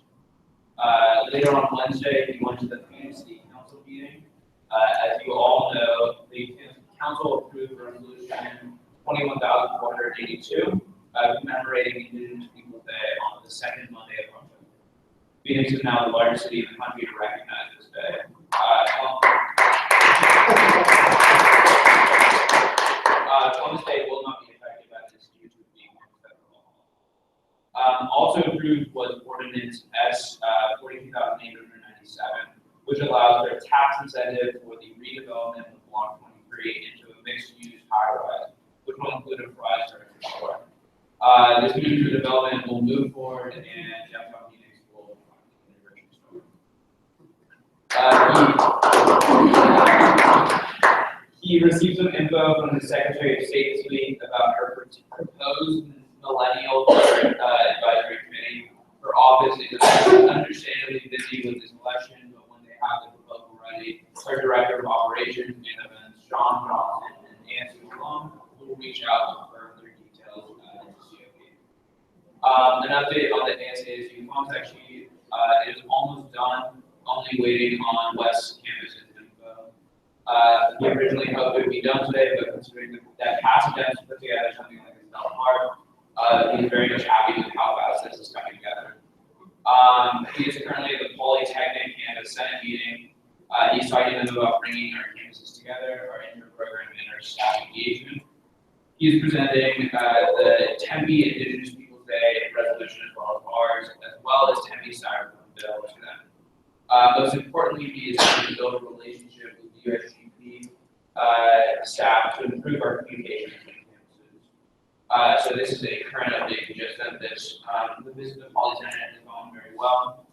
Later on Wednesday, we went to the Phoenix City Council meeting. As you all know, the council approved resolution 21,482, commemorating Indigenous Peoples Day on the second Monday of October. Phoenix is now the largest city in the country to recognize this day. Columbus Day will not be affected by this due to being federal law. Also approved was Ordinance S 42,897, which allows for a tax incentive for the redevelopment of Block 23 into a mixed-use high-rise, which will include a fries structure store. This new development will move forward, and downtown Phoenix will find the grocery store. He received some info from the Secretary of State this week about her proposed millennial advisory committee. Her office is understandably busy with this election, but when they have the proposal ready, her Director of Operations and Events, John Johnson, and Nancy Long will reach out with further details to COP. An update on the ASASU contact sheet is almost done, only waiting on West Campus's info. We originally hoped it would be done today, but considering that passage has to put together something like this is not hard, He's very much happy with how fast this is coming together. He is currently at the Polytechnic and a Senate meeting. He's talking to them about bringing our campuses together, our inter-program, and our staff engagement. He's presenting the Tempe Indigenous Peoples Day resolution as well as Tempe Styrofoam bill to them. Most importantly, he is trying to build a relationship with the USGD staff to improve our communication between campuses. So this is a current update just of this. The visit to Polytechnic is going very well.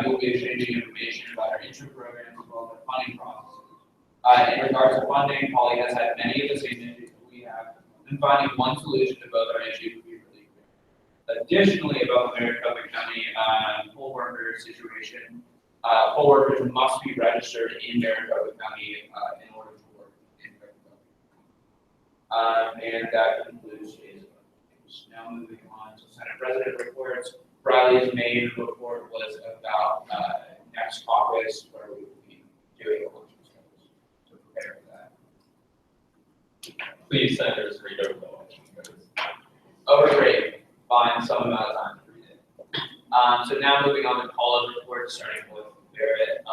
We will be exchanging information about our intro programs as well as our funding processes. In regards to funding, Poly has had many of the same issues that we have, and finding one solution to both our issues would be really clear. Additionally, about the Maricopa County poll worker situation, poll workers must be registered in Maricopa County in order to work in Maricopa County. And that concludes today's updates. Now moving on to Senate President reports. Riley's main report was about next caucus, where we will be doing election schedules to prepare for that. Please, senators, read over the election codes. Great. Find some amount of time to read it. So now moving on to college reports, starting with Barrett.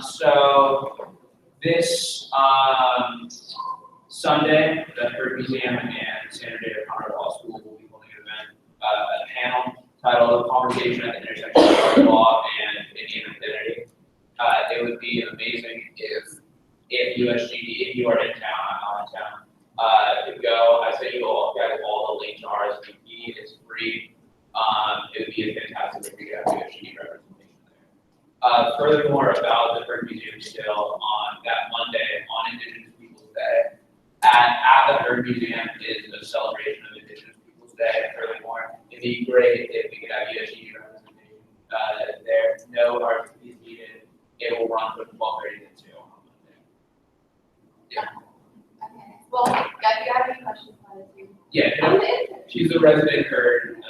So this Sunday, the Hurd Museum and Sandra Day Conrad Law School will be holding an event, a panel titled "Conversation at the Intersection of Law and Indian Identity." It would be amazing if USGD, if you are in town, I'm out of town, to go. I sent you all guys all the link to RSVP. It's free. It would be a fantastic if we could have USGD representation there. Furthermore, about the Hurd Museum still on that Monday on Indigenous Peoples Day. At the Hurd Museum is a celebration of Indigenous Peoples Day. Furthermore, it'd be great if we could have USGD representation there. No RSVP is needed. It will run from 12:30 to 2 on Monday. Yeah. Okay. Well, yeah, if you have any questions, let us know. Yeah, she's a resident Hurd.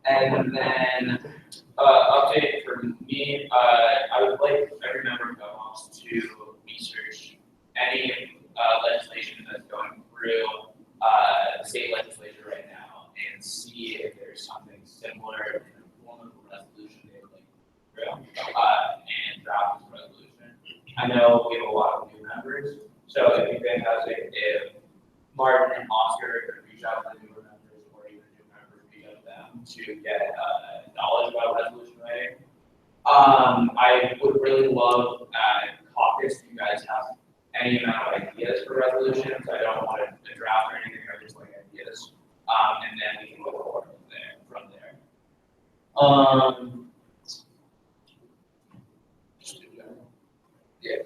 And then update for me, I would like every member of GovOps to research any legislation that's going through the state legislature right now and see if there's something similar in the form of a resolution they would like through and draft this resolution. I know we have a lot of new members, so it'd be fantastic if Martin and Oscar could reach out to the newer members or even new members, reach out to them to get knowledge about resolution writing. I would really love caucus if you guys have any amount of ideas for resolutions. I don't want to draft or anything, I just like ideas. And then we can go forward from there. Yeah.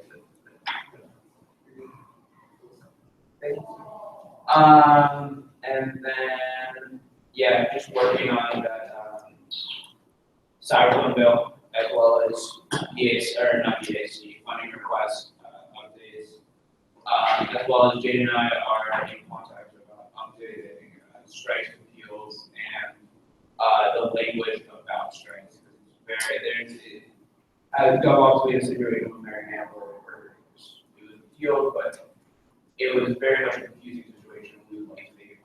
And then, yeah, just working on that Styrofoam bill, as well as funding request updates, as well as Jade and I are in contact about updating strikes appeals and the language about strikes. As GovOps, we had a situation with Mary Hamler where it was appealed, but it was very much a confusing situation. We would like to make it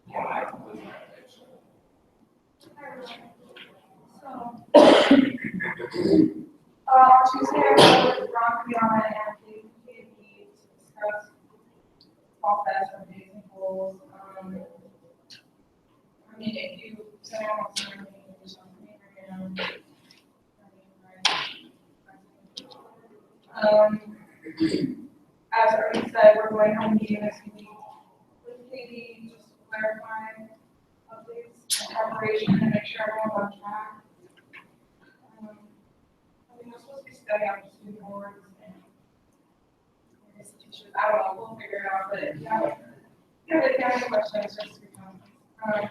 yeah, I completely agree. Tuesday, I was with Ron Fiona and KPP to discuss process and basic goals. I mean, if you someone wants to do something, as already said, we're going home meeting this week with Katie, just to clarify updates and preparation and make sure everyone's on track. We're supposed to be studying on student boards and teachers. I don't know, we'll figure it out, but if you have any questions, just reach out.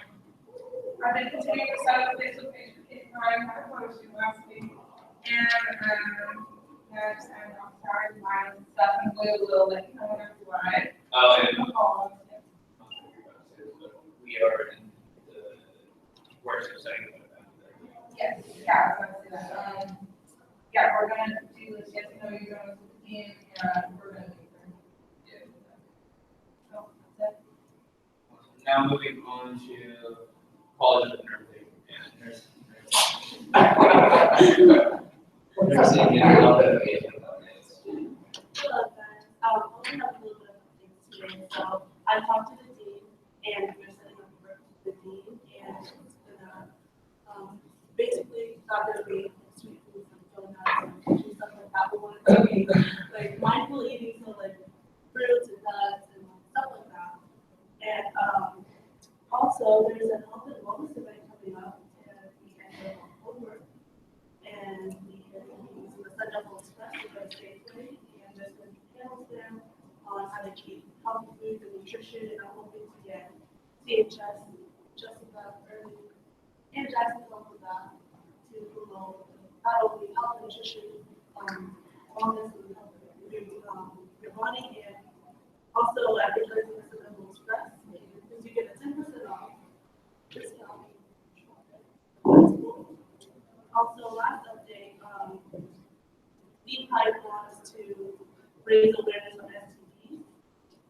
I've been continuing to set up a Facebook page for Kate Ryan, I posted last week, and next, I'm sorry, mine and stuff, and Blue will let you know whenever you want. We are in the works of setting up. Yes, yeah, I was gonna say that. Yeah, we're gonna do do is get to know you guys with the team, and we're gonna be there. Oh, that's it. Now moving on to college of nursing and nursing. Nursing and health education. Hello, guys. Only have a little bit of things today. So I talked to the dean, and we're setting up work with the dean, and it's gonna, basically, not gonna be sweet food and filling out and stuff like that, but what it's gonna be, like, mindful eating, so like fruits and nuts and stuff like that. And, also, there's an health and wellness event coming up, and we ended up on homework. And we are using the Sunday Express to go safely, and there's going to be panels there on how to keep healthy foods and nutrition, and I'm hoping to get CHS, Jessica, early, and Jackson along with that to promote not only health and nutrition, wellness and health, your body, and also advertising the Sunday Express, because you get a 10% off discount. Also, last update, Dean Hyde wants to raise awareness on STDs.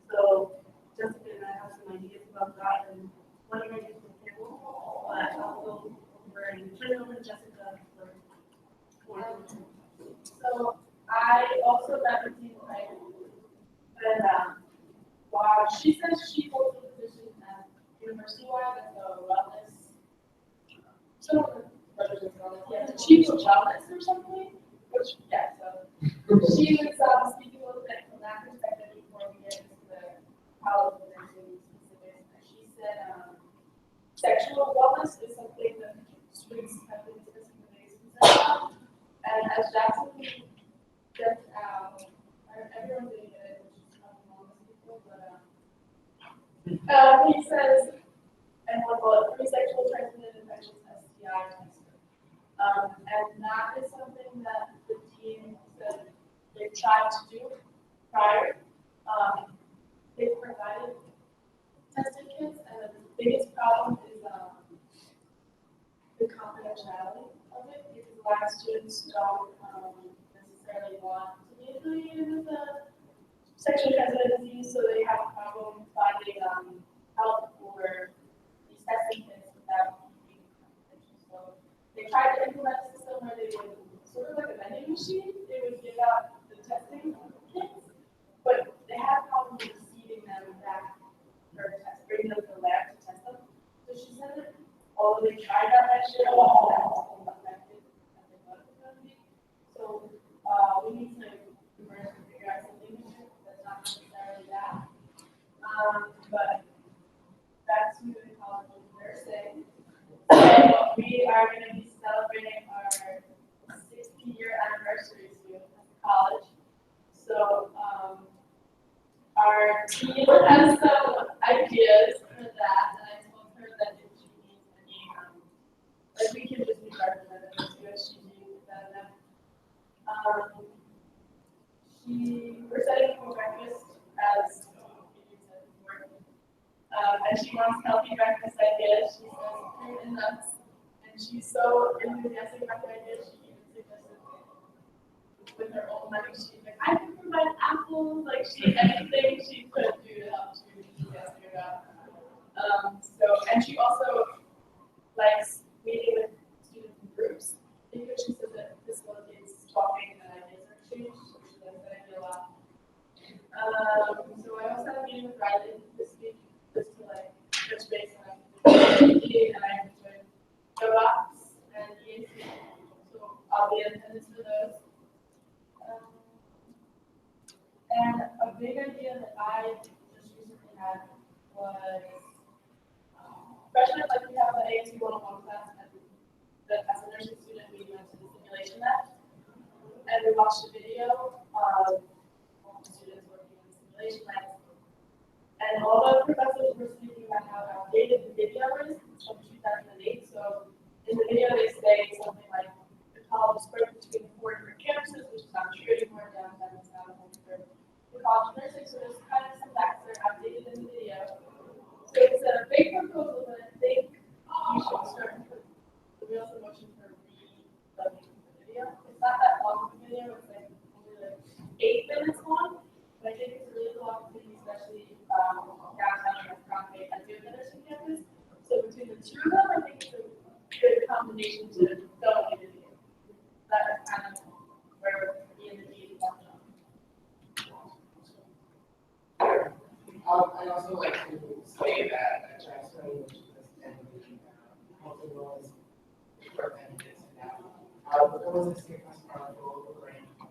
So Jessica and I have some ideas about that and what are we doing for people, but I'll go over and turn it over to Jessica for more. So I also met with Dean Hyde, and while she says she holds a position at university-wide as a wellness, the chief of wellness or something, which, yeah, so she was speaking a little bit from that perspective before we get into the college of nursing specifics. And she said sexual wellness is something that students have been discussing the days about. And as Jackson gets out, everyone didn't get it, which is not wellness people, but he says, and one bullet, free sexual transmitted infections, STI testing. And that is something that the team said they tried to do prior. They provided testing kits, and the biggest problem is the confidentiality of it, because a lot of students don't necessarily want to be affiliated with the sexually transmitted disease, so they have a problem finding help for these testing kits without being confidential. So they tried to implement a system where they would, sort of like a vending machine, they would give out the testing kits, but they had a problem with receiving them back for test, bringing them to the lab to test them. So she said that although they tried out that shit, that was effective as they thought it was going to be. So we need to converse and figure out something that's not necessarily that. But that's who the college of nursing. So we are going to be celebrating our 60-year anniversary soon at the college. So our team has some ideas for that, and I told her that if she needs any, like we can just be representatives to USGD with that event. We're setting up a breakfast as and she wants healthy breakfast ideas. She says fruit and nuts, and she's so enthusiastic about the idea. She even suggested with her own money. She's like, I can provide apples, like anything she could do to help you enthusiastic about. And she also likes meeting with students in groups because she says that facilitates talking and ideas are exchanged. So she likes that idea a lot. So I also had a meeting with Riley this week just to like touch base on and I enjoyed the box and EAC. So I'll be in attendance for those. And a big idea that I just recently had was freshmen, like we have the AAT 101 class, and as a nursing student, we went to the simulation lab, and we watched a video of students working in the simulation lab. And all the professors were speaking about how outdated the video is from 2008. So in the video, they say something like the college is spread between 4 different campuses, which is not true anymore. Downtown is now the college of nursing. So there's kind of some facts that are outdated in the video. So it's a big proposal, but I think we should start with the real motion for re-dubbing the video. It's not that long of a video. It's like 8 minutes long. But I think it's a really cool opportunity, especially downtown restaurant they have good medicine campus. So between the two of them, I think it's a good combination to go and do. That's kind of where me and the team are going. I'd also like to say that Jackson, which is and the health and wellness department is now. There was a state hospital range of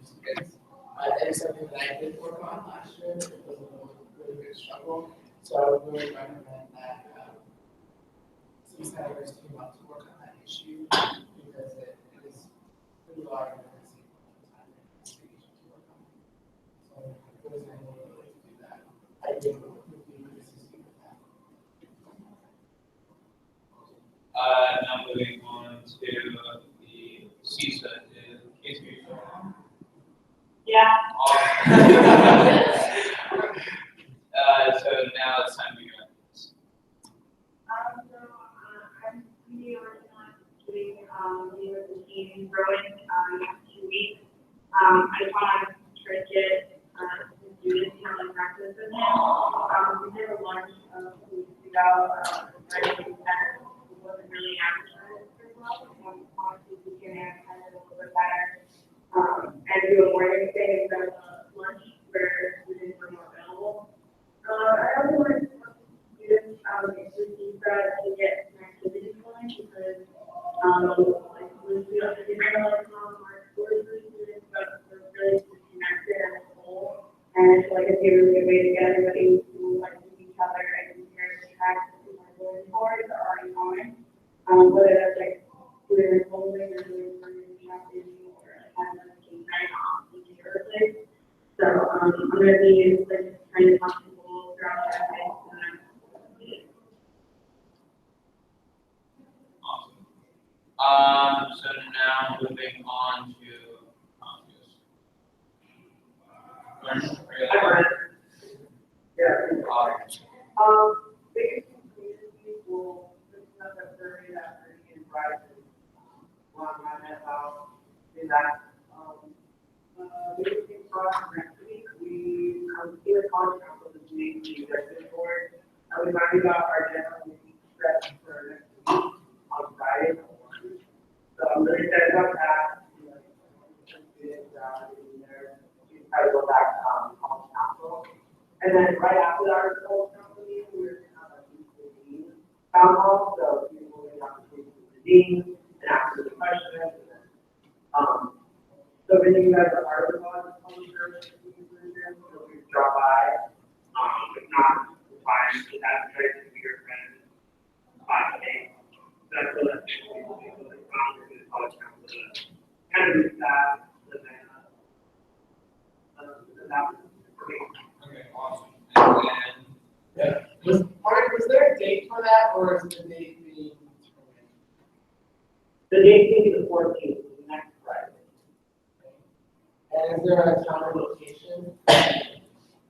students. That is something that I did work on last year. It was a really big struggle. So I would really recommend that some senators team up to work on that issue because it is pretty large and it's time and investigation to work on. So if there was any way to do that, I think it would be assisting with that. Now moving on to the CISA, case view. Yeah. So now it's time to go. So, I'm really working on doing, with the team growing, next 2 weeks. I just want to try to get, the students to have practice with him. We did a lunch a few weeks ago, writing that wasn't really advertised very well. Honestly, we can advertise it a little bit better. And do a morning thing instead of a lunch where students were more available. I also want to students, expertise that to get some activities going because, like, we don't have to get our scores for students, but we're really connected as a whole. And it's like a really good way to get everybody to like each other and compare the tracks that people are going for is already going. Whether that's like doing a holding or doing something shopping or having a game night off in the other place. So, I'm going to be like trying to talk to people throughout that day. Awesome. So now moving on to Biggest community will, this is not necessarily that pretty and bright and one I met about is that, biggest thing for us next week, we, here at College Council this week, the executive board, we talked about our general meeting stretch for next week on Friday. So I'm really excited about that. You know, in there, we try to go back to College Council. And then right after our College Council meeting, we're going to have a dean town hall, so people will get the opportunity to the dean and ask the questions. And then, so if any of you guys are part of the college service, so please drop by. If not, it's fine. Just advertise to your friends. 5 days. That's what I'm doing. The college council to kind of do that. And then, that was great. Okay, awesome. And then, Was there a date for that, or is the date being determined? The date is the 14th, next Friday. And is there a time or location?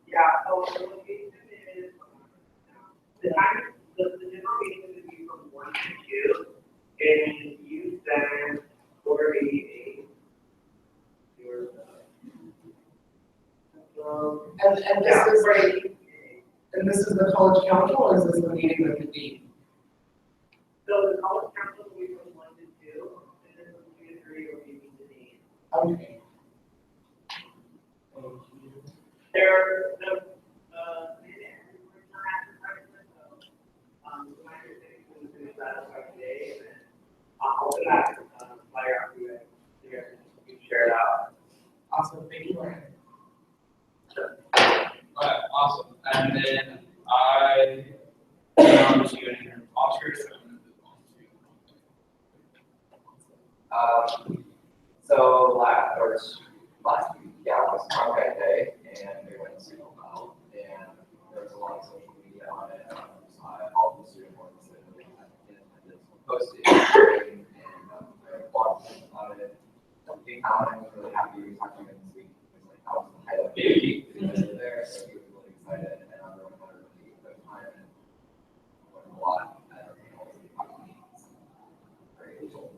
Yeah, so the location is, the time, the general meeting is going to be from 1 to 2, and you then order a and this is the college council, or is this the meeting with the dean? So the college council will be from 1 to 2, and then from 2 to 3 will be the dean. Okay. There, I'll open that flyer up to you guys. You guys can share it out. Awesome, thank you, Ryan. Sure. alright, awesome. And then I went on to an Oscar, so I'm gonna move on to. So last week, yeah, was Congress Day, and we went to single file, and there was a lot of social media on it. All the student boards that we had posted, and there was a lot on it. Alan was really happy. We talked to him this week. He was like, "How was the highlight of the week?" He was there, so he was really excited, and everyone had a really good time and learned a lot. I don't know what the very cool.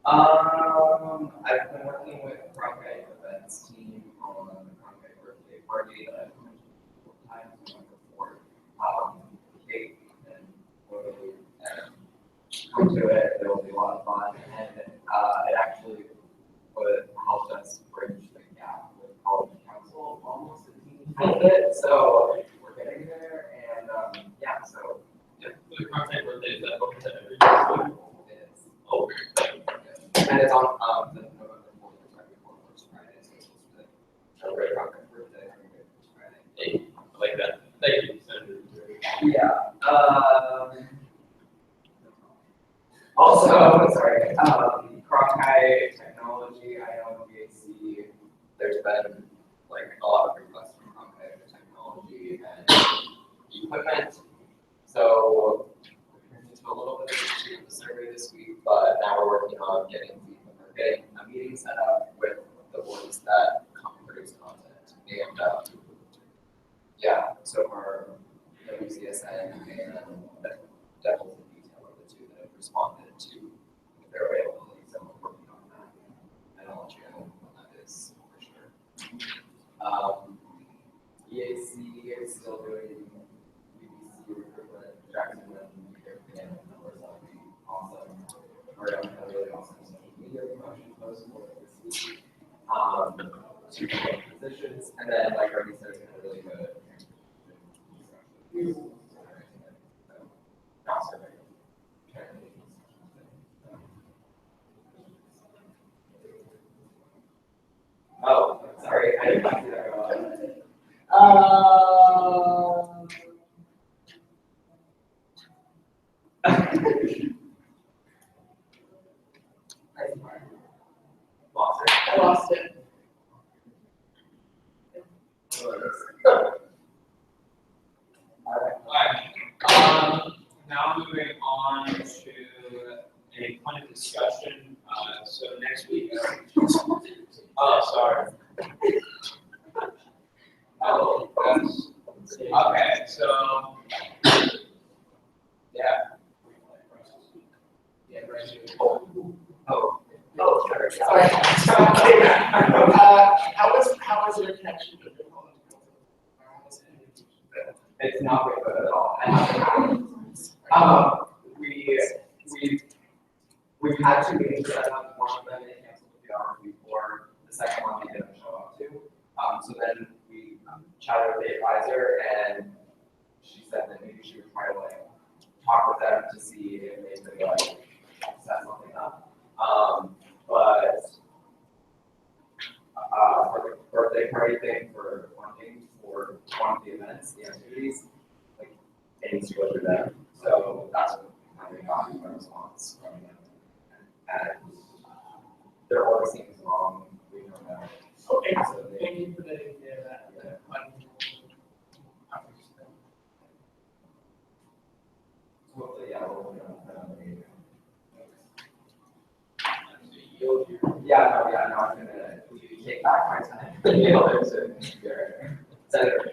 I've been working with Rocket, but on the Cronkite birthday party that I've mentioned multiple times before. Cake and totally come to it. There will be a lot of fun, and it actually would help us bridge the gap with college council almost a little bit. So we're getting there, and yeah. So Yeah, the content birthday is that open to every it is. Oh, great. And it's on the November 4th, it's right before First Friday, so it's supposed to celebrate Cronkite's birthday on First Friday. Hey, I like that. Thank you, Senator. Yeah. Also, sorry, Cronkite Technology, I know in VAC, there's been like a lot of requests from Cronkite for technology and equipment. So we're into a little bit of the survey this week, but now we're working on getting a meeting set up with the boards that produce content. And yeah, so far, WCSN and Devils in Detail are the two that have responded to their availability, so we're working on that. And I'll let you know when that is for sure. EAC is still doing BBC recruitment, Jacksonville, and numbers that would be awesome. We're going to have really awesome social media promotion posts for this week. To positions, and then like already said, it's a really good. Oh, sorry, I didn't see that go I lost it. Alright, now moving on to a point of discussion, so next week. Oh, sorry. Oh, that's, okay, so. Yeah. Yeah, right. Oh, sorry. Sorry. How was your connection with the college council? How was it? It's not very good at all. We've had two meetings set up, one of them they canceled the hour before, the second one they didn't show up to. So then we chatted with the advisor, and she said that maybe she would try to like talk with them to see if they could like set something up. But for the birthday party thing, for funding for one of the events, the activities, like it needs to go through them. So that's what we got in response from them. And their org seems wrong. We know that. Okay, So they, thank you for letting me know that. hopefully, yeah, we'll yeah, no, I'm gonna take back my time. Senator.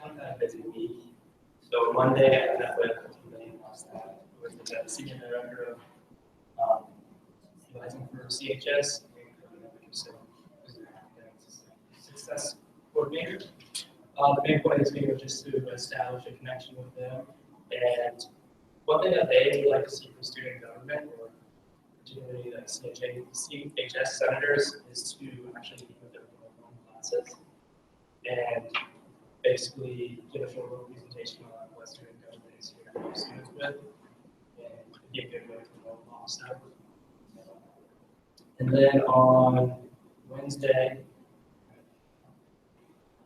I've had a busy week. So Monday, I met with the senior director of advising for CHS, success coordinator. The main point of this meeting was just to establish a connection with them. And one thing that they would like to see from student government, or particularly the CHS senators, is to actually meet with their one classes and basically give a short little presentation on what student government is here to help students with, and be a good way to promote stuff. And then on Wednesday,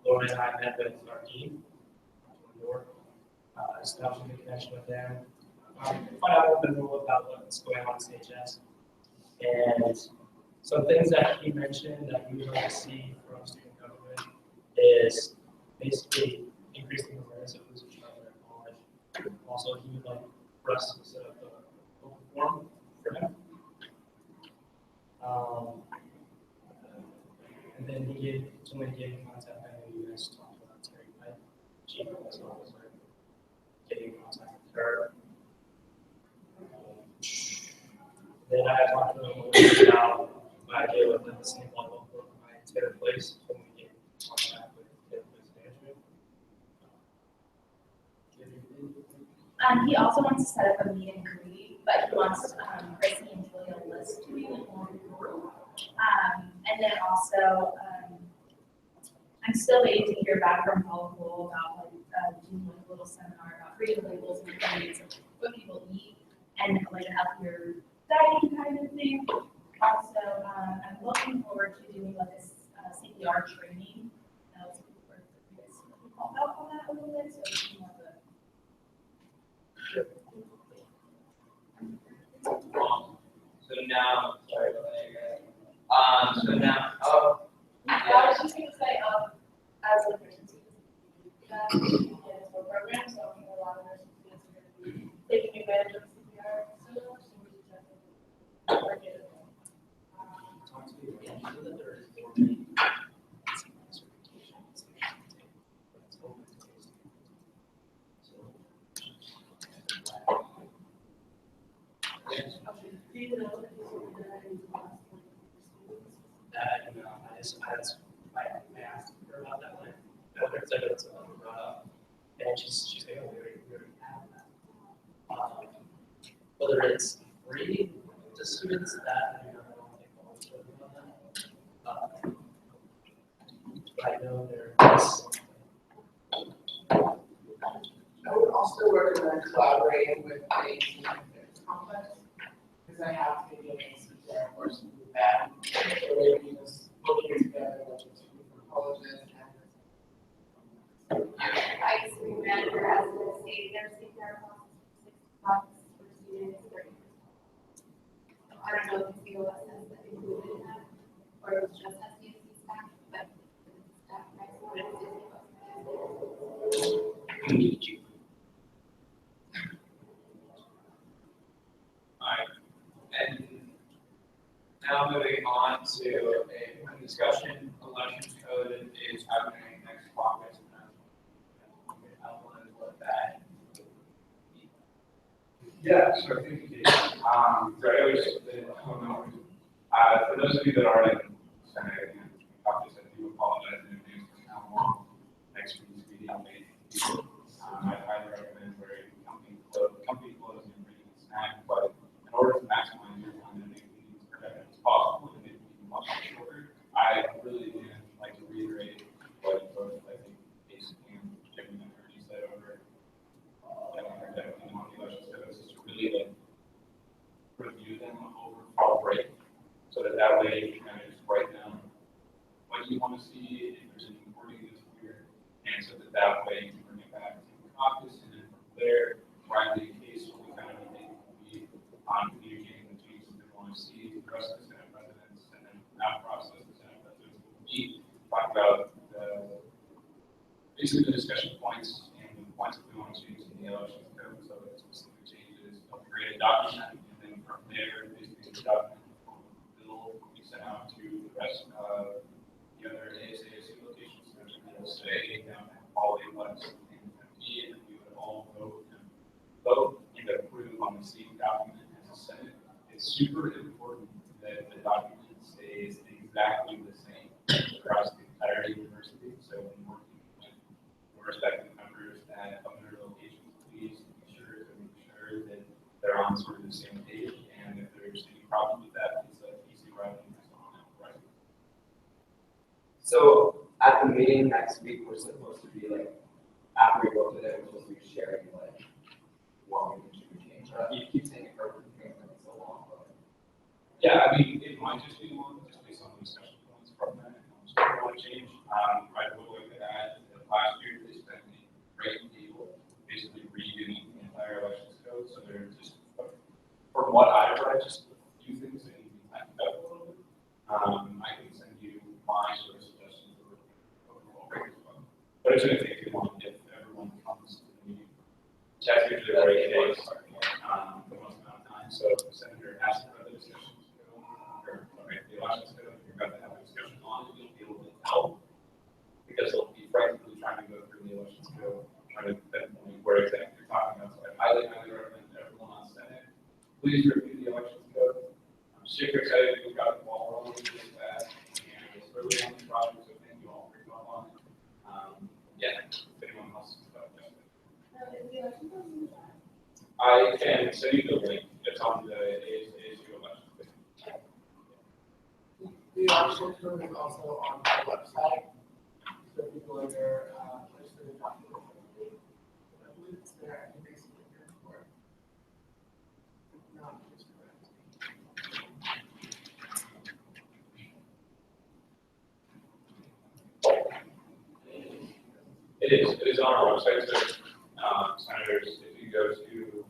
Laura and I met with our dean, establishing a connection with them, find out a little bit more about what's going on in CHS. And some things that he mentioned that we would like to see from student government is basically increasing awareness of who's in charge of their college. Also, he would like for us to set up a open forum for him. And then he gave me contact. I know you guys talked about Terry Pipe, chief of this officer, getting in contact with her. Then I talked talk to them a little bit about my idea with the same level for my Taylor Place when we get on that with Taylor Place management. He also wants to set up a meet and greet, but he wants Chrissy and Julia to list to me with one group. And then also, I'm still waiting to hear back from Paul Cole about doing like a little seminar about reading labels and things, what people eat, and like a healthier dining kind of thing. Also, I'm looking forward to doing like this CPR training. I was looking forward to you guys to help out on that a little bit, so we can have a So now, sorry about that, so now, I was just gonna say, as a emergency, program, so I think a lot of nurses are gonna be taking advantage of CPR so we just have to work it. I asked her about that one. I know it's brought up, and she's like, oh, we already have that. Whether it's free to students, that I don't think I'll tell you about that. I know there is. I would also recommend collaborating with a team complex, because I have to be able to see their course and do that. So maybe just looking together with the two different colleges and. I used to be manager as a state nursing care classes for 6 months for students. I don't know if the COS has that included in that, or if it's just SDC staff, but staff next to it. we need you. Alright, and now moving on to a discussion, elections code is happening next August. Outline what that. Yeah, so thank you, Kate. So I always, for those of you that are in Senate, and Dr. said, do apologize in advance for how long next week's meeting may be. I highly recommend where company closing and bringing a snack, but in order to maximize your time and make meetings productive as possible and make it much shorter, I really would like to reiterate what both, I think, Casey and Jim and Ernie said over is to really like review them over fall break, so that way you can kind of just write down what you want to see, if there's any wording that's weird, and so that way you can bring it back to the office, and then from there, write the case, what we kind of think will be communicating the changes that we want to see, the rest of the Senate presidents, and then that process, the Senate presidents will meet, talk about basically the discussion points and the points that we want to change in the elections code, so that specific changes, they'll create a document, and then from there, basically the document will be sent out to the rest of the other ASAC locations, so we'll say down at all the elections and MP, and we would all vote and approve on the same document as the Senate. It's super important that the document stays exactly the same across the entire university, so when working with respective members at other locations, please be sure that they're on sort of the same page, and if there's any problem with that, please let PC writing is on it, right? So at the meeting next week, we're supposed to be like, after we looked at it, we're supposed to be sharing like what we can change. You keep saying it for so long, but. Yeah, I mean, it might just be one, just based on the discussion points from that, so if you want to change, I would like to add that last year they spent a great deal basically redoing the entire elections code, so they're just, from what I read, just a few things that need to be tightened up a little bit. I can send you my sort of suggestions for overall rate as well. But it's going to take too long if everyone comes to the meeting. That's usually where it takes the most amount of time. So if the senator asks for the discussions to go, or the elections to go, you're going to have a discussion on it, you'll be able to help. Because they'll be frantically trying to go through the elections code, trying to pinpoint where exactly you're talking about. So I highly recommend everyone on Senate, please review the elections code. super excited we got the ball rolling with that, and it's early on the project, so thank you all for your help on it. Yeah, if anyone else has got that. I can send you the link, it's on the ASU election. The election code is also on the website, so people are there, registered to document. I believe it's there, I can basically here for it. No, it's correct. It is on our website, so, senators, if you go to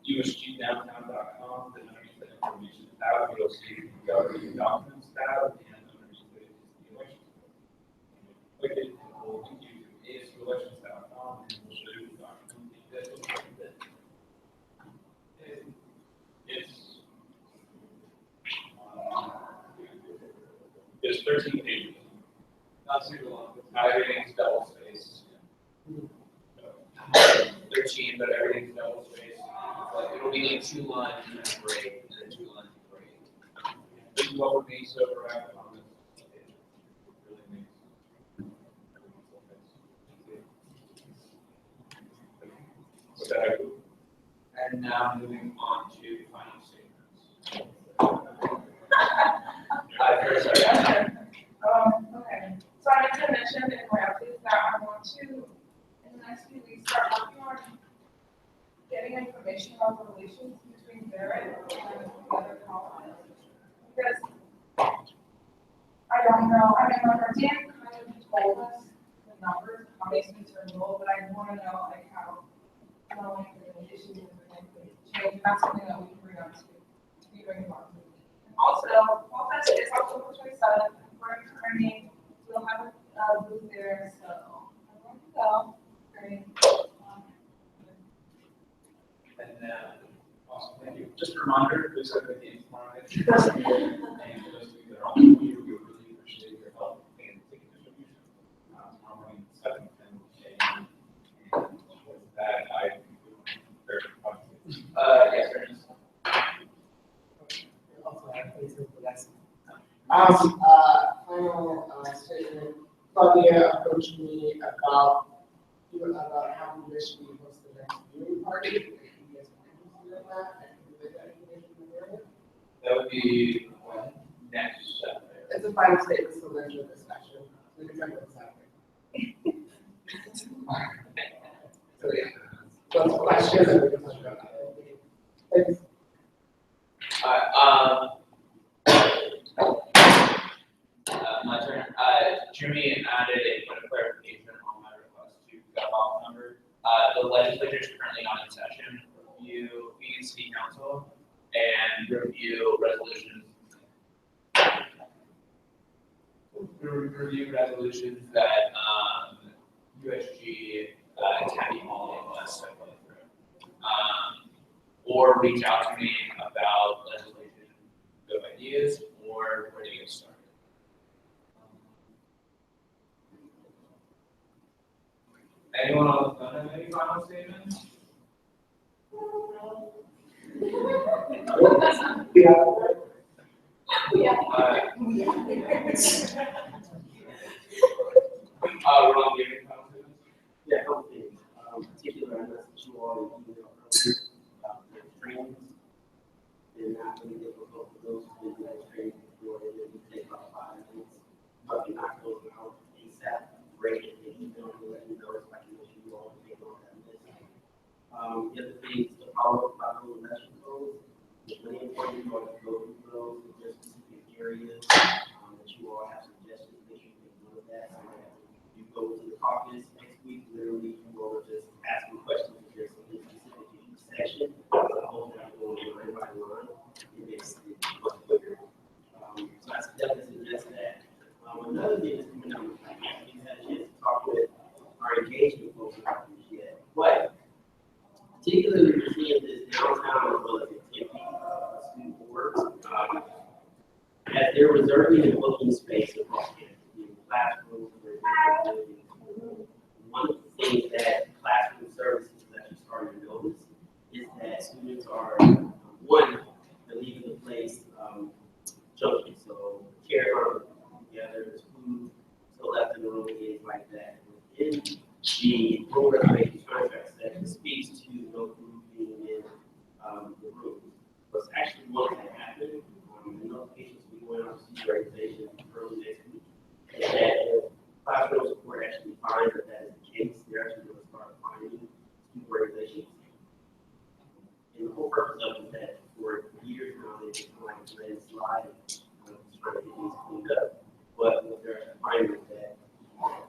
USGdowntown.com, then underneath the information tab, you'll see the government documents tab, and underneath it is the elections. Click it, it will link you to ASUelections.com, and we'll show you the document that it's 13 pages. Not super long. Not everything's double spaced. 13, but everything's double spaced. Like, it'll be like 2 lines and then a break, and then 2 lines and a break. This is what would be so proactive on this. It really makes everyone feel nice. So that, And now moving on to final statements. Okay, so I meant to mention in my updates that I want to, in the next few weeks, start working on getting information about the relations between Barrett and the other colleges. Because I don't know, I mean, like, our Dan kind of told us the numbers, how many students are enrolled, but I want to know, like, how, like, the issues and change, that's something that we can bring up to be bringing up. Also, that's it, it's October 27th, we're turning, we'll have a booth there, so I'm going to go. Great. and awesome, thank you. Just a reminder, please have the games tomorrow night. And for those of you that are on the view, we really appreciate your help in ticket distribution. Tomorrow morning, 7 a.m. And with that, I very much. Yes, sir. Final statement, Claudia approached me about how we wish we host the next viewing party. If you guys are interested in that, I can relay that information in the area. That would be when? Next Saturday. It's a final statement, so there's no discussion. We can talk about Saturday. So yeah, so questions and we can talk about it. Thanks. My turn. Jimmy added a point of clarification on my request to cut off number. The legislature is currently not in session. Review meeting city council and review resolutions. Review resolutions that USG County Hall must have went through. Or reach out to me about legislation, good ideas, or where to get started. Anyone on the phone have any final statements? Yeah. Ron, do you have any final statements? Yeah, a couple things. Particularly, I messaged you all in email earlier about the trainings. They're not really difficult for those who do that training before. They really take about 5 minutes. But you're not going out ASAP. Break it and email and let me know if I can let you all take on that list. The other thing is the follow up about those election codes. It's really important you all to go through those in their specific areas that you all have suggestions. Make sure you take note of that. So that you go to the caucus next week, literally you all just ask me questions if there's something specific to each section. So I hope that I'm going to line by line. It makes it much quicker. So I definitely suggest that. Another thing is coming up, we had a chance to talk with our engagement folks about this yet. But particularly we're seeing this downtown as well as activity student boards. As they're reserving and booking space across campus, classrooms, one of the things that classroom services is actually starting to notice is that students are, one, they're leaving the place children. So care from together, there's food still left in the room, things like that. In the room reservation contract section speaks to no food being in the room. What's actually going to happen in those cases, we went on to see organization early next week, is that if classroom support actually finds that that is the case, they're actually going to start finding organizations. And the whole purpose of it is that for years now, they've been trying to let it slide, trying to get these cleaned up. But what they're actually finding is that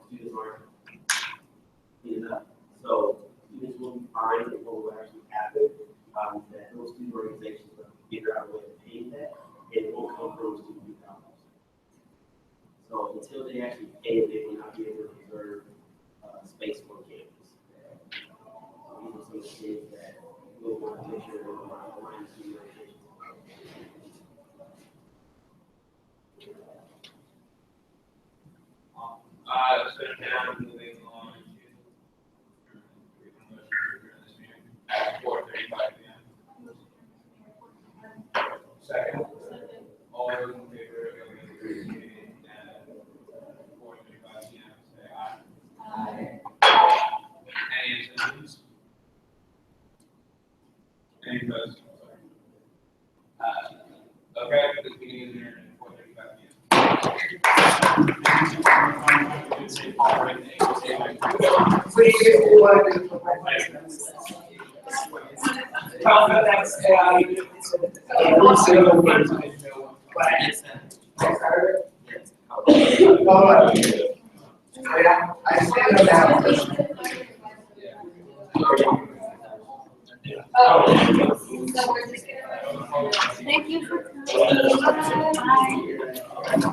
students aren't cleaning up. So students will be fine, and what will actually happen that those student organizations will figure out a way to pay that, and it won't come from student dollars. So until they actually pay it, they will not be able to reserve space for campus. These are some of the things that we'll want to make sure that we're aligned to your organizations. So now moving on to this meeting at 4:35 p.m. Second. All those in favor of the meeting at 4:35 p.m. say aye. Aye. Any abstentions? Any opposed? Okay, this meeting is adjourned at 4:35 p.m. Please, if you want to do for my license. Tell them that's, I stand up now. Thank you for coming. Bye.